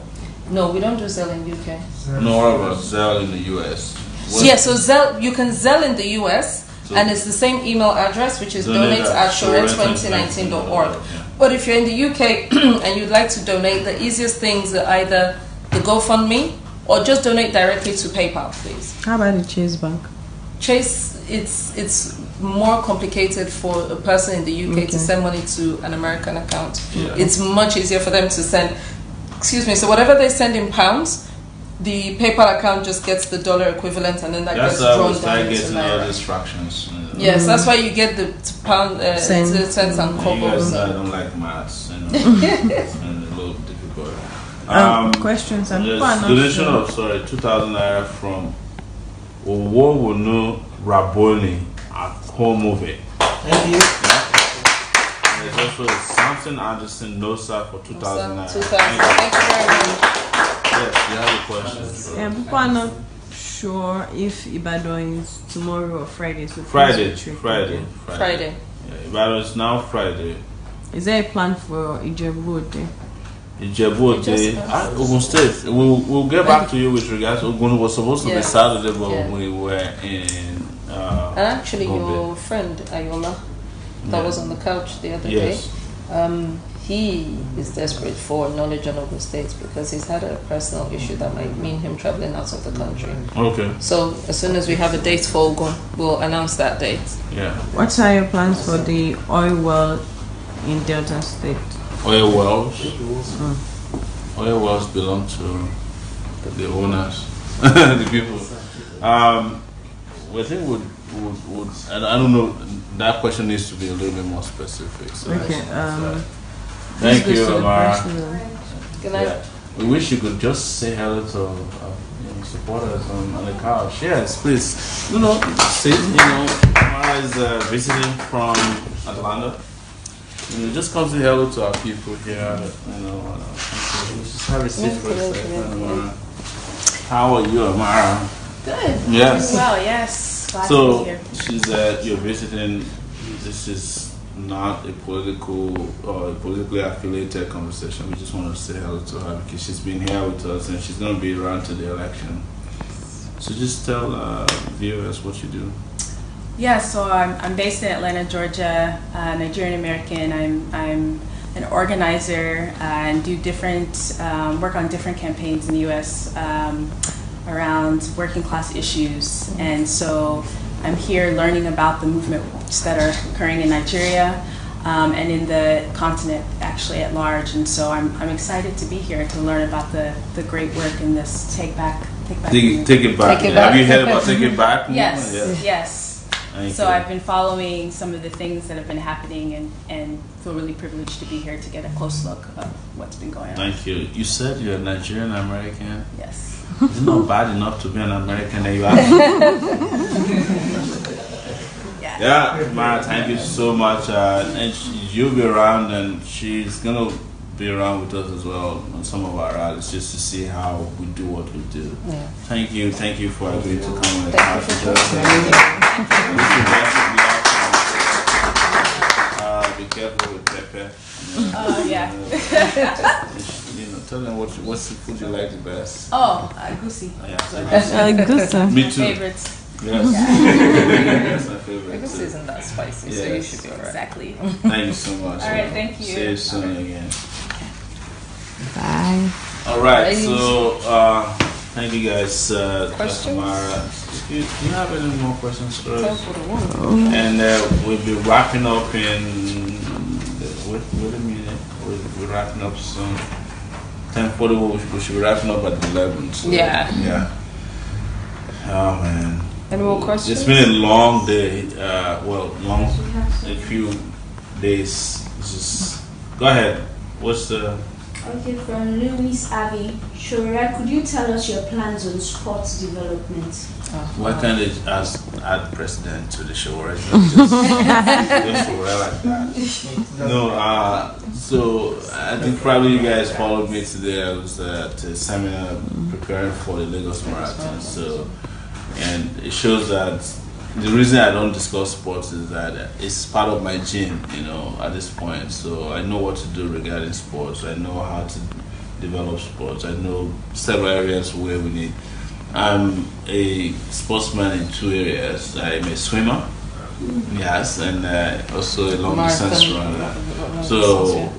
No, we don't do Zelle in UK. No, what about Zelle in the US? Yeah, so Zelle, you can Zelle in the US, and it's the same email address, which is donate@sowore2019.org. But if you're in the UK and you'd like to donate, the easiest things are either the GoFundMe or just donate directly to PayPal, please. How about the Chase Bank? Chase, it's more complicated for a person in the UK to send money to an American account. Yeah. It's much easier for them to send, so whatever they send in pounds, the PayPal account just gets the dollar equivalent, and then that gets drawn down into Naira. All these fractions. Yes, that's why you get the pound, cents and kobo. You guys don't like maths, it's a little difficult. Questions and donation of 2,000 naira from Owowonu Raboni at home movie. Thank you. There's also Samson Anderson Nosa for 2,000 naira. 2,000. Thank you very much. Yes, you have a question. Yeah, people are not sure if Ibadan is tomorrow or Friday. So Friday. Yeah, Ibadan is now Friday. Is there a plan for Ijebu Ode? Ijebu Ode, Ogun State. We'll get back to you with regards to Ogun. It was supposed to be Saturday, but we were in. And actually, your friend Ayola, that was on the couch the other day. He is desperate for knowledge on Ogun State because he's had a personal issue that might mean him traveling out of the country. Okay. So as soon as we have a date for Ogun, we'll announce that date. Yeah. What are your plans for the oil well in Delta State? Oil wells. Oil wells belong to the owners, the people. We think would I don't know. That question needs to be a little bit more specific. So Okay. Thank you, Amara. Good night. Yeah. We wish you could just say hello to supporters on the couch. Yes, please. See, Amara is visiting from Atlanta. Just come say hello to our people here. Just have a seat for a second, Amara. How are you, Amara? Good. Yes. Well, yes. Glad So to be here. she's you're visiting. This is not a political or a politically affiliated conversation. We just want to say hello to her because she's been here with us and she's going to be around to the election. So just tell viewers what you do. Yeah, so I'm based in Atlanta, Georgia, Nigerian American. I'm an organizer and do different work on different campaigns in the U.S. Around working class issues, and so I'm here learning about the movements that are occurring in Nigeria and in the continent actually at large. And so I'm excited to be here to learn about the great work in this Take It Back. Take it back. Have you heard about Take It Back? Yes, Yeah. yes. So I've been following some of the things that have been happening and feel really privileged to be here to get a close look of what's been going on. Thank you. You said you're Nigerian American. Yes. It's not bad enough to be an American that you are. Yeah, Mara, thank you so much. And you'll be around, and she's gonna be around with us as well on some of our rallies, just to see how we do what we do. Yeah. Thank you for agreeing to come on the couch with us. Be careful with pepper. Yeah. Tell them what's the food you like the best. Oh, goosey. Good. Me too. Favorites. Yes. That's my favorite. Because it isn't that spicy, so you should be alright. Exactly. Thank you so much. All right, thank you. See you soon again. Bye. All right, so thank you guys. Questions? Tamara. Do you have any more questions for Tell us? for the one. And we'll be wrapping up in. Wait a minute. We're wrapping up soon. 10:40. We should be wrapping up at 11. So, Yeah. Yeah. Oh man. Any more questions? It's been a long day. A few days. Go ahead. What's the? Okay, from Louis Avi. Shora, could you tell us your plans on sports development? Why can't they add president to the show, right? Just Shora like that. No, so I think probably you guys followed me today. I was at a seminar preparing for the Lagos Marathon. So, and it shows that the reason I don't discuss sports is that it's part of my gym, at this point. So I know what to do regarding sports. I know how to develop sports. I know several areas where we need. I'm a sportsman in 2 areas. I'm a swimmer, yes, and also a long distance runner. So,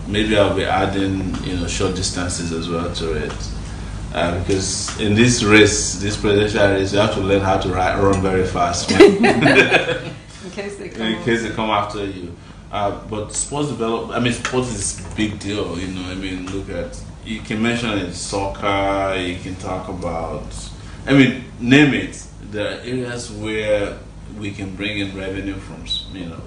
maybe I'll be adding, short distances as well to it. Because in this race, this presidential race, you have to learn how to run very fast. In case they come after you. But sports development, sports is a big deal. Look at you can mention it, soccer, you can talk about, I mean, name it. There are areas where we can bring in revenue from,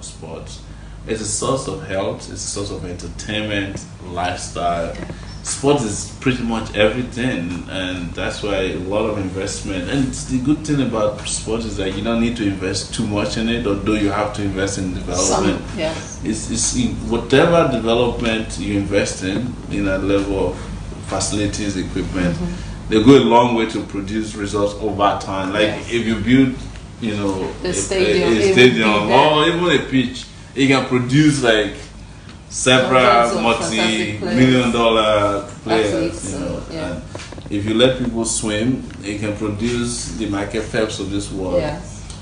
sports. It's a source of health, it's a source of entertainment, lifestyle. Sports is pretty much everything, and that's why a lot of investment. And the good thing about sports is that you don't need to invest too much in it, although you have to invest in development. It's in whatever development you invest in a level of facilities, equipment, they go a long way to produce results over time. Like if you build, a stadium or even a pitch, it can produce like several multi-million-dollar players. And if you let people swim, it can produce the Michael Phelps of this world.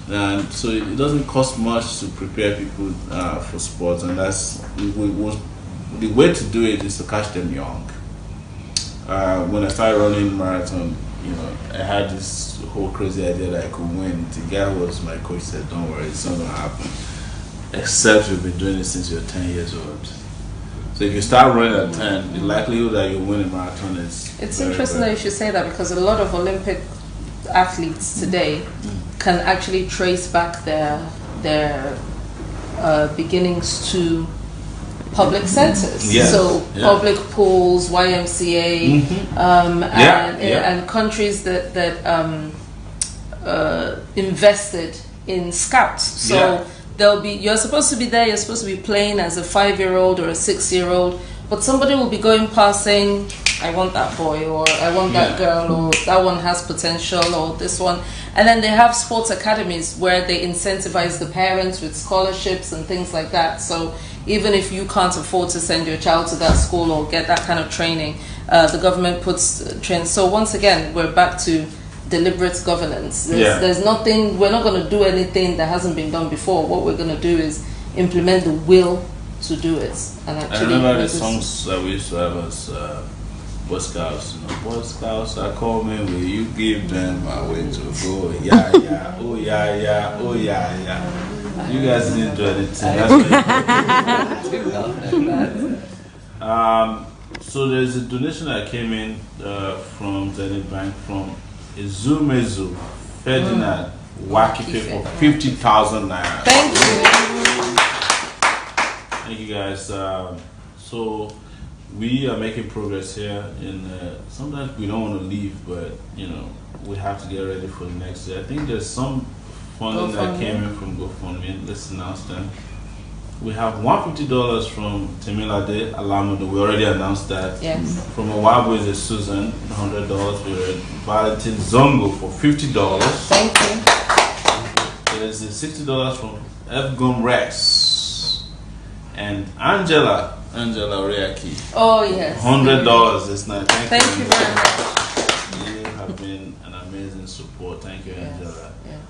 And so it doesn't cost much to prepare people for sports, and that's the way to do it is to catch them young. When I started running marathon, I had this whole crazy idea that I could win. The guy who was my coach said, "Don't worry, it's not gonna happen. Except you've been doing it since you're 10 years old." So if you start running at 10, the likelihood that you win a marathon is It's interesting that you should say that, because a lot of Olympic athletes today can actually trace back their beginnings to public centers. Public pools, YMCA, and countries that invested in scouts. So you're supposed to be there, you're supposed to be playing as a 5-year-old or a 6-year-old, but somebody will be going past saying, "I want that boy," or "I want that girl," or "that one has potential," or "this one." And then they have sports academies where they incentivize the parents with scholarships and things like that. So even if you can't afford to send your child to that school or get that kind of training, the government puts training. So once again, we're back to deliberate governance. There's nothing, we're not going to do anything that hasn't been done before. What we're going to do is implement the will to do it. And actually, I remember the songs that we used to have as Boy Scouts. Boy Scouts are coming, will you give them a way to go? Yeah, yeah, oh yeah, yeah, oh yeah, yeah. You guys didn't do anything. So there's a donation that came in from Takeitback from Ezumezu Ferdinand Wakife for 50,000 naira. Thank you. Thank you guys. So we are making progress here, and sometimes we don't want to leave, but we have to get ready for the next year. I think there's some funding that came in from GoFundMe. Let's announce them. We have $150 from Temilade Alamudu. We already announced that. Yes. From Owabo is Susan, $100. We read Valentin Zongo for $50. Thank you. There's $60 from Fgum Rex and Angela Reaki. Oh yes. $100 this night. Thank you very much. You have been an amazing support. Thank you, Angela. Yes.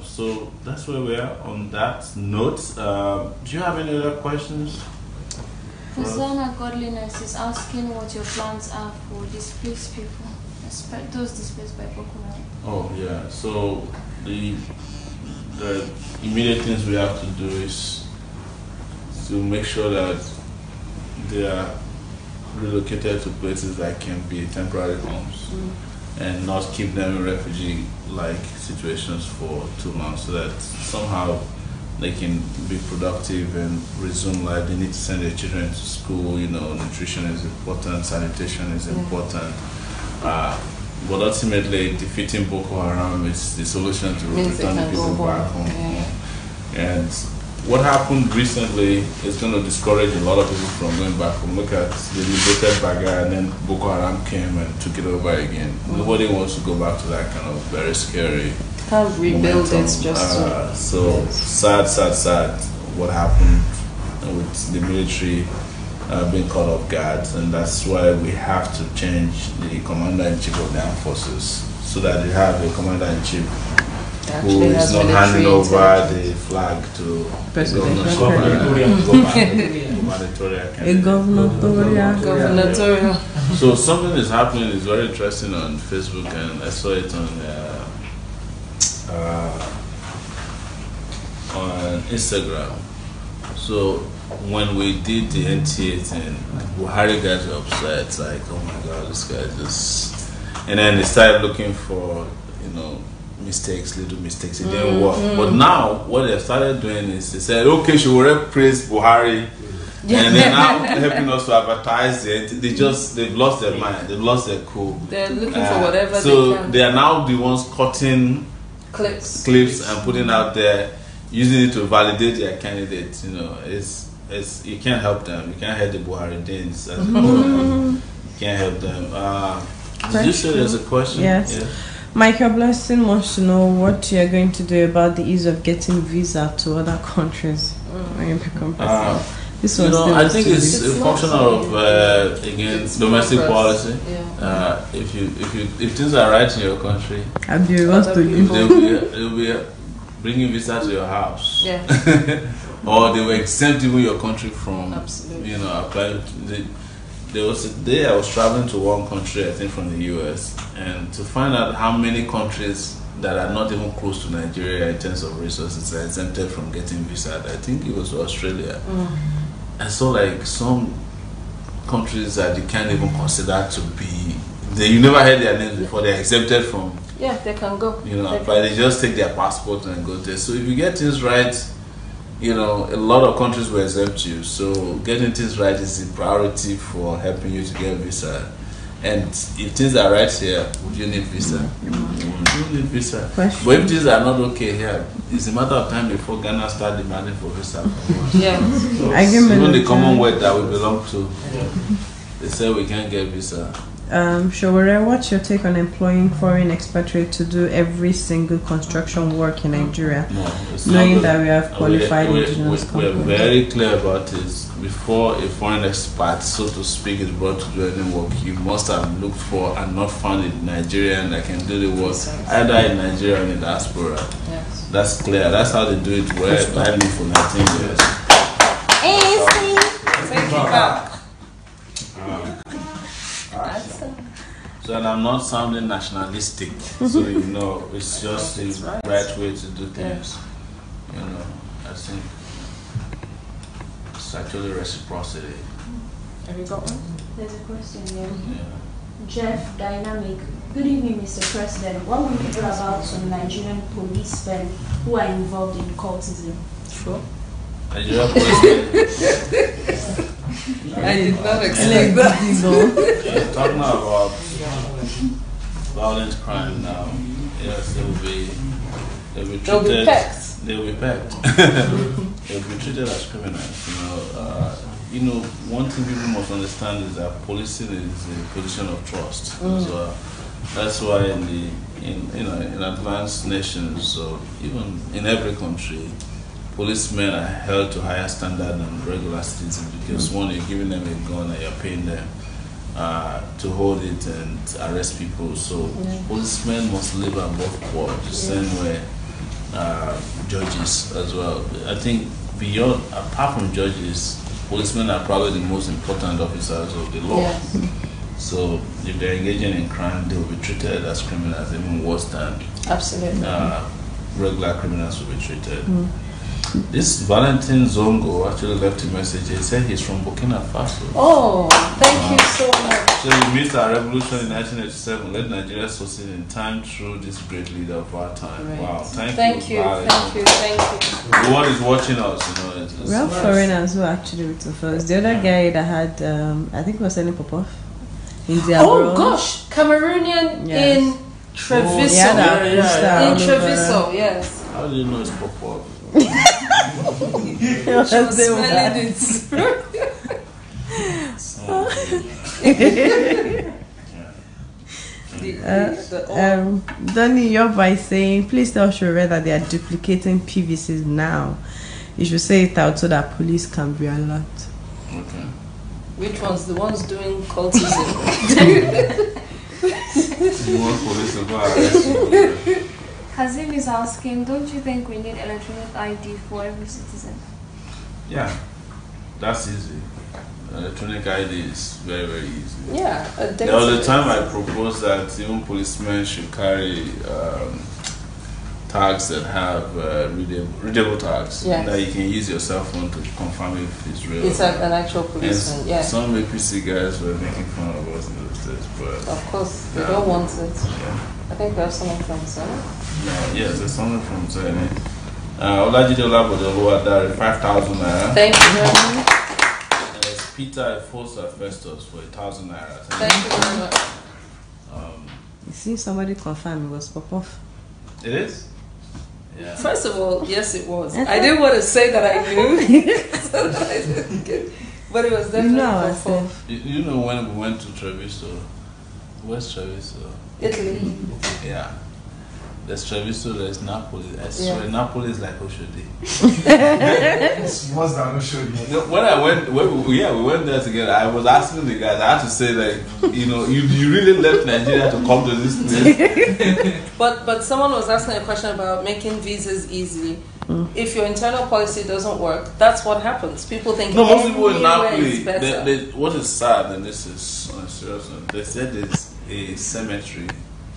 So that's where we are on that note. Do you have any other questions? Hosanna Godliness is asking what your plans are for displaced people, those displaced by Boko Haram. Oh yeah. So the immediate things we have to do is to make sure that they are relocated to places that can be temporary homes and not keep them in refugee-like situations for too long, so that somehow they can be productive and resume life. They need to send their children to school. Nutrition is important, sanitation is important. But ultimately, defeating Boko Haram is the solution to returning people back home. And what happened recently is going to discourage a lot of people from going back home. Look at the liberated Baga, and then Boko Haram came and took it over again. Nobody wants to go back to that kind of very scary Can't rebuild momentum. it just so sad what happened with the military being caught off guard, and that's why we have to change the commander-in-chief of the armed forces, so that you have a commander-in-chief who is not handing over the flag to gubernatorial. So something is happening. It's very interesting on Facebook, and I saw it on Instagram. So when we did the NTA thing, Buhari got upset, like, oh my God, this guy just... And then they started looking for, mistakes, little mistakes. It didn't work. But now, what they started doing is they said, okay, Sowore praise Buhari. And they're now helping us to advertise it. They've lost their mind. They've lost their cool. They're looking for whatever they can. They are now the ones cutting clips and putting out there, using it to validate their candidates. It's you can't help them. You can't help the Buharidins. You can't help them. Did you say there's a question? Yes. Yeah. Michael Blessing wants to know what you're going to do about the ease of getting visa to other countries when you become president. This was I think it's a function of again domestic policy. Yeah. If things are right in your country, they'll be bringing visa to your house. Yeah. Or they will exempt even your country from applying. There was a day I was traveling to one country, I think from the US, and to find out how many countries that are not even close to Nigeria in terms of resources are exempted from getting visa. I think it was Australia. And so like some countries that you can't even consider to be, you never heard their names before, they're exempted from. Yeah, they can go. But they just take their passport and go there. So if you get things right, a lot of countries will exempt you. So getting things right is the priority for helping you to get a visa. And if things are right here, would you need visa? You need visa. But if things are not okay here, it's a matter of time before Ghana start demanding for visa. Yeah. So even the Commonwealth that we belong to, they say we can't get visa. Sowore, what's your take on employing foreign expatriates to do every single construction work in Nigeria, knowing that we have qualified indigenous companies? We're very clear about this. Before a foreign expat, so to speak, is brought to do any work, you must have looked for and not found a Nigerian that can do the work, either in Nigeria or in the diaspora. Yes. That's clear. That's how they do it where I live for 19 years. Takeitback. So and I'm not sounding nationalistic, so it's just the right way to do things. I think it's actually reciprocity. Have you got one? There's a question here. Jeff Dynamic. Good evening, Mr. President. What will you do about some Nigerian policemen who are involved in cultism? Sure. Nigerian policemen. I did not expect that. You're talking about violent crime now. Yes, they'll be pecked. They'll be treated as criminals. One thing people must understand is that policing is a position of trust. So that's why in advanced nations, so even in every country, policemen are held to higher standard than regular citizens because one, you're giving them a gun and you're paying them to hold it and arrest people. So policemen must live above board, the same way judges as well. I think apart from judges, policemen are probably the most important officers of the law. Yes. So if they're engaging in crime, they will be treated as criminals, even worse than regular criminals will be treated. This Valentin Zongo actually left a message. He said he's from Burkina Faso. Oh, thank you so much. So he missed our revolution in 1987, led Nigeria succeed in time through this great leader of our time. Right. Wow, thank you. The world is watching us, We have foreigners who are actually with us. The other guy that had, I think was selling Popov in Diaspora. Oh gosh, Cameroonian in Treviso. In Treviso, yes. How do you know it's Popov? She was smelling it. Donnie, you're by saying, please tell Sowore that they are duplicating PVCs now. You should say it out so that police can be alert. Okay. Which ones? The ones doing cultism? You want police to go arrest you? Kazim is asking, don't you think we need electronic ID for every citizen? Yeah, that's easy. Electronic ID is very, very easy. Yeah. There was a time I proposed that even policemen should carry tags that have readable tags that you can use your cell phone to confirm if it's real. It's an actual policeman, yeah. Some APC guys were making fun of us in those days, but of course they don't want it. I think we have someone from Senate. Yes, there's someone from Senate. Olajide Olabode Oluwadare, 5,000 naira. Thank you very much. And there's Peter Efosa Festus for 1,000 naira. Thank you very much. You see, somebody confirmed it was Popov. It is? Yeah. First of all, yes, it was. I didn't want to say that I knew, but it was definitely Popov. You know when we went to Treviso? Where's Treviso? Italy. Yeah. There's Treviso, there's Napoli. I swear, Napoli is like Oshodi. It's worse than Oshodi. When we went there together. I was asking the guys, I had to say that, you really left Nigeria to come to this place. But someone was asking a question about making visas easy. If your internal policy doesn't work, that's what happens. People think most people in Napoli. What is sad, and this is on a serious note, they said there's a cemetery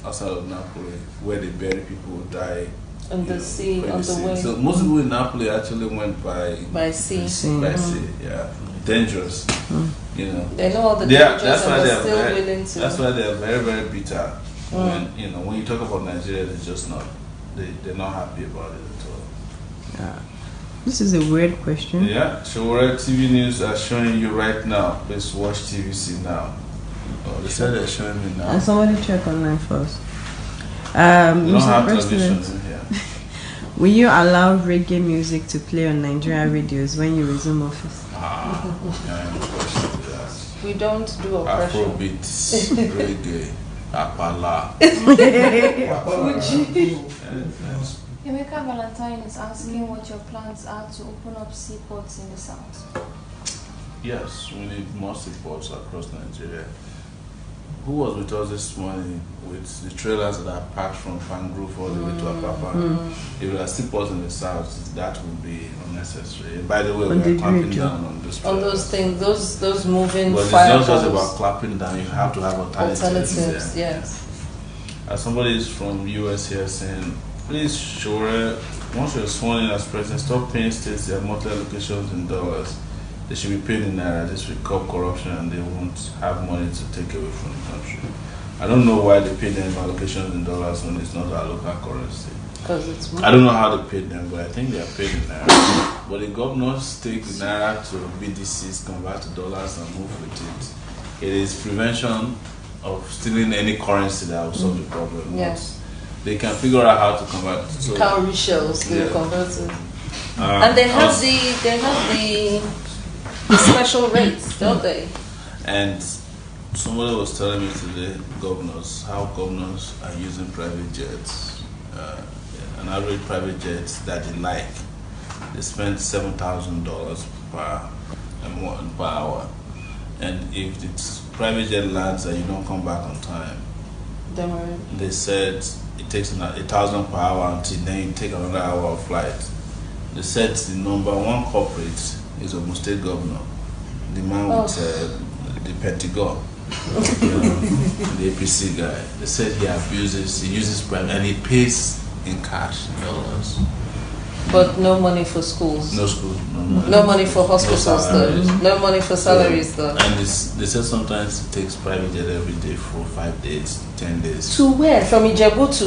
outside of Napoli where they bury people who die on the sea, on the way. So most people in Napoli actually went by sea. By sea, yeah. Dangerous. They know all the dangers and they're still willing to. That's why they're very, very bitter. When you talk about Nigeria, they're just not not happy about it at all. Yeah. This is a weird question. Yeah. Sowore TV News are showing you right now. Please watch TVC now. Oh, they said they're showing me now. And somebody check online first. Mr. President, will you allow reggae music to play on Nigerian radios when you resume office? We don't do oppression. Afrobeat, reggae, apala. Emeka Valentine is asking what your plans are to open up seaports in the south. Yes, we need more seaports across Nigeria. Who was with us this morning with the trailers that are packed from Pangrove all the way to Apapa? If there are seaports in the south, that would be unnecessary. By the way, we are clamping down on this. On those things, those moving. But it's not just about clapping down. You have to have alternatives. Yes. As somebody is from US here saying, please, Sowore, once you're sworn in as president, stop paying states their monthly allocations in dollars. They should be paid in naira. This will curb corruption and they won't have money to take away from the country. I don't know why they pay them allocations in dollars when it's not our local currency. Because it's I don't know how they paid them, but I think they are paid in naira. But the governors take the naira to BDCs, convert to dollars and move with it. It is prevention of stealing any currency that will solve the problem. Yes. They can figure out how to convert it. So, cowrie shells, they will convert it. And they have the special rates, don't they? And somebody was telling me today, how governors are using private jets. An average private jet that they like, they spend $7,000 per hour. And if it's private jet lands and you don't come back on time, they said it takes 1,000 per hour until then you take another hour of flight. They said the number one culprit is Ogun State Governor, the man with the Pentagon, the APC guy. They said he uses private, and he pays in cash, in dollars. But no money for schools. No school, no money for hospitals, no money for salaries, though. And they said sometimes it takes private jet every day for 5 days, 10 days. To where? From Ijebu to?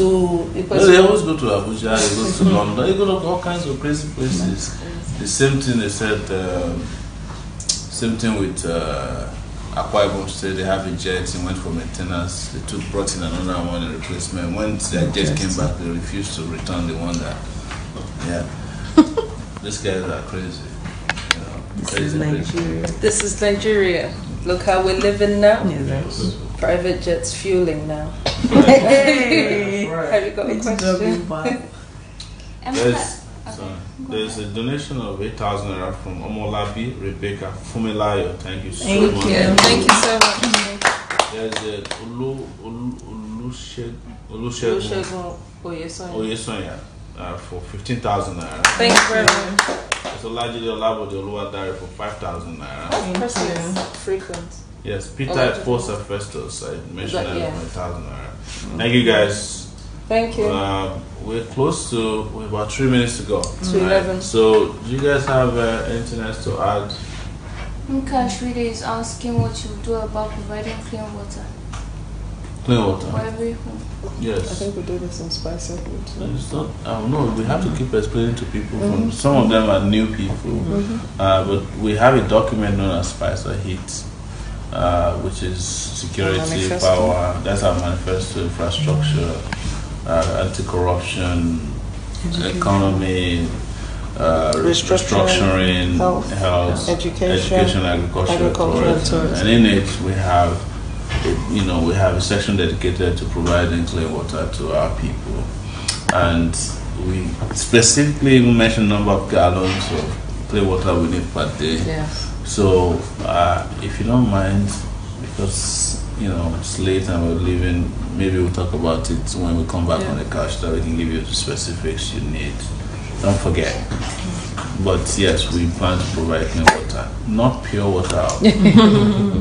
No, they always go to Abuja, they go to London, they go to all kinds of crazy places. The same thing they said. Same thing with Akwa Ibom State. They have a jet and went for maintenance. They brought in another one in replacement. When their jet came back, they refused to return the one that. Yeah, these guys are crazy. This is Nigeria. This is Nigeria. Look how we're living now. Yes. Private jets fueling now. Hey. Have you got a question? There's a donation of 8,000 naira from Omolabi Rebecca Fumilayo. Thank you so much. Thank you so much. There's a Olusegun Oyesonya for 15,000 naira. Thank you very much. There's Olajide Olabode Oluwadare for 5,000 naira. Frequent. Yes, Peter Efosa Festus. I mentioned that 1,000 naira. Thank you guys. Thank you. We're close to, we're about 3 minutes to go. To 11. So, do you guys have anything else to add? Kashwiri is asking what you do about providing clean water. Clean water? For every home. Yes. I think we do this in Spicer Food. It's not, no, we have to keep explaining to people. Some of them are new people. But we have a document known as Spicer Heat, which is security, power, that's our manifesto, infrastructure, anti-corruption, economy, restructuring, health, education, agriculture, tourism. And in it we have, we have a section dedicated to providing clean water to our people. And we specifically even mention number of gallons of clean water we need per day. Yes. So if you don't mind, because it's late and we're leaving, maybe we'll talk about it when we come back on the couch, that we can give you the specifics you need. Don't forget. But yes, we plan to provide clean water, not pure water.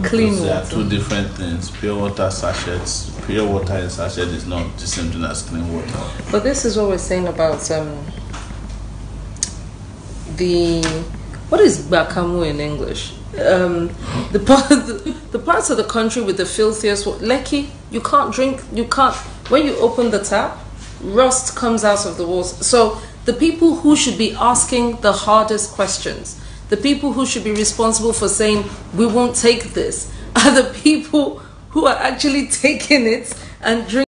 Clean water. There are two different things. Pure water sachets. Pure water in sachet is not the same thing as clean water. But this is what we're saying about what is Bakamu in English? The parts of the country with the filthiest water. Lekki, you can't drink. When you open the tap, rust comes out of the water. So the people who should be asking the hardest questions, the people who should be responsible for saying we won't take this, are the people who are actually taking it and drinking.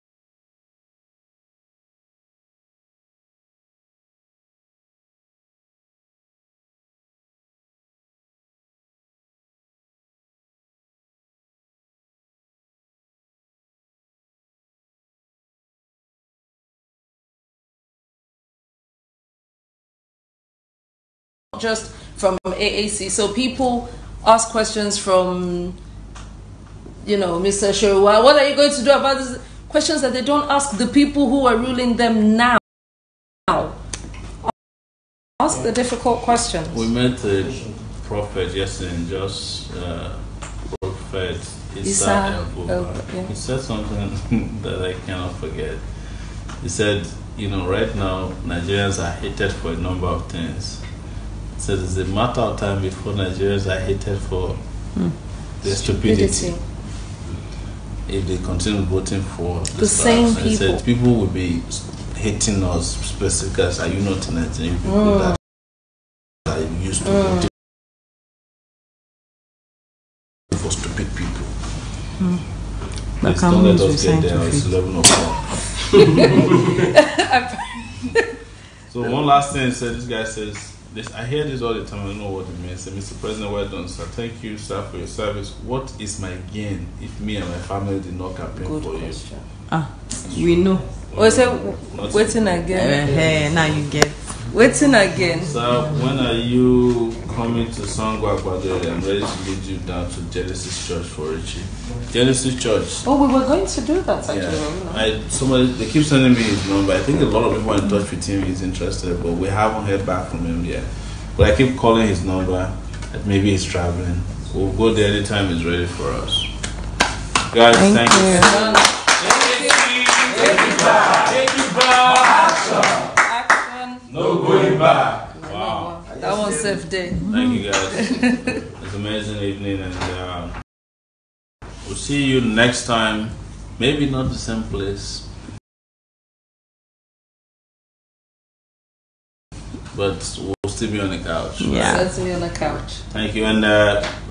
Just from AAC. So people ask questions from, Mr. Sherwa, what are you going to do about this? Questions that they don't ask the people who are ruling them now. Ask the difficult questions. We met a prophet yesterday in Jos, Prophet Isa El-Buba. He said something that I cannot forget. He said, right now Nigerians are hated for a number of things. So it's a matter of time before Nigerians are hated for their stupidity. If they continue voting for the same people. Said people will be hating us specifically as, are you not Nigerian people that are used to voting for stupid people? Please don't let us get there. It's 11 o'clock. So one last thing, this guy says, I hear this all the time, I don't know what it means. Mr. President, well done, sir. Thank you, sir, for your service. What is my gain if me and my family did not campaign for question. you? We know. Oh, so waiting again. Now you get. Waiting again. So when are you coming to Sangwa Kwado? I'm ready to lead you down to Genesis Church for Richie. Genesis Church. Oh, we were going to do that actually. Yeah. They keep sending me his number. I think a lot of people are in touch with him. He's interested, but we haven't heard back from him yet. But I keep calling his number. Maybe he's traveling. We'll go there anytime he's ready for us. Guys, thank you. Take it back. Action. No going back. Wow. That was safe day. Thank you guys. It's an amazing evening, and we'll see you next time. Maybe not the same place, but we'll still be on the couch. Yeah, let's be on the couch. Thank you. And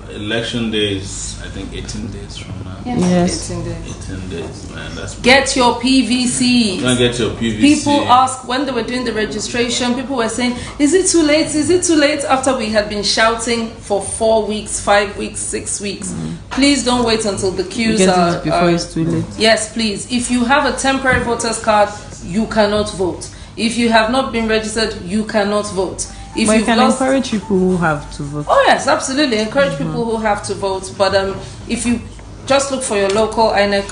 election day is, I think, 18 days from now. Yes. 18 days, man. That's get your PVC. Don't get your PVC. People ask when they were doing the registration. People were saying, "Is it too late? Is it too late?" After we had been shouting for 4 weeks, 5 weeks, 6 weeks. Please don't wait until the queues are before it's too late. Yes, please. If you have a temporary voter's card, you cannot vote. If you have not been registered, you cannot vote. If but you can encourage people who have to vote. Oh yes, absolutely. Encourage people who have to vote. But if you just look for your local INEC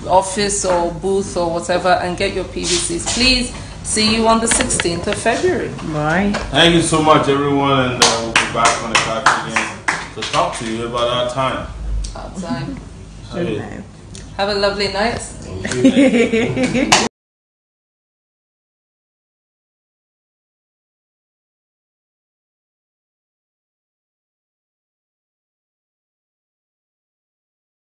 office or booth or whatever and get your PVCs, please. See you on the 16th of February. Bye. Thank you so much, everyone, and we'll be back on the couch again to talk to you about our time. Our time. Have a lovely night.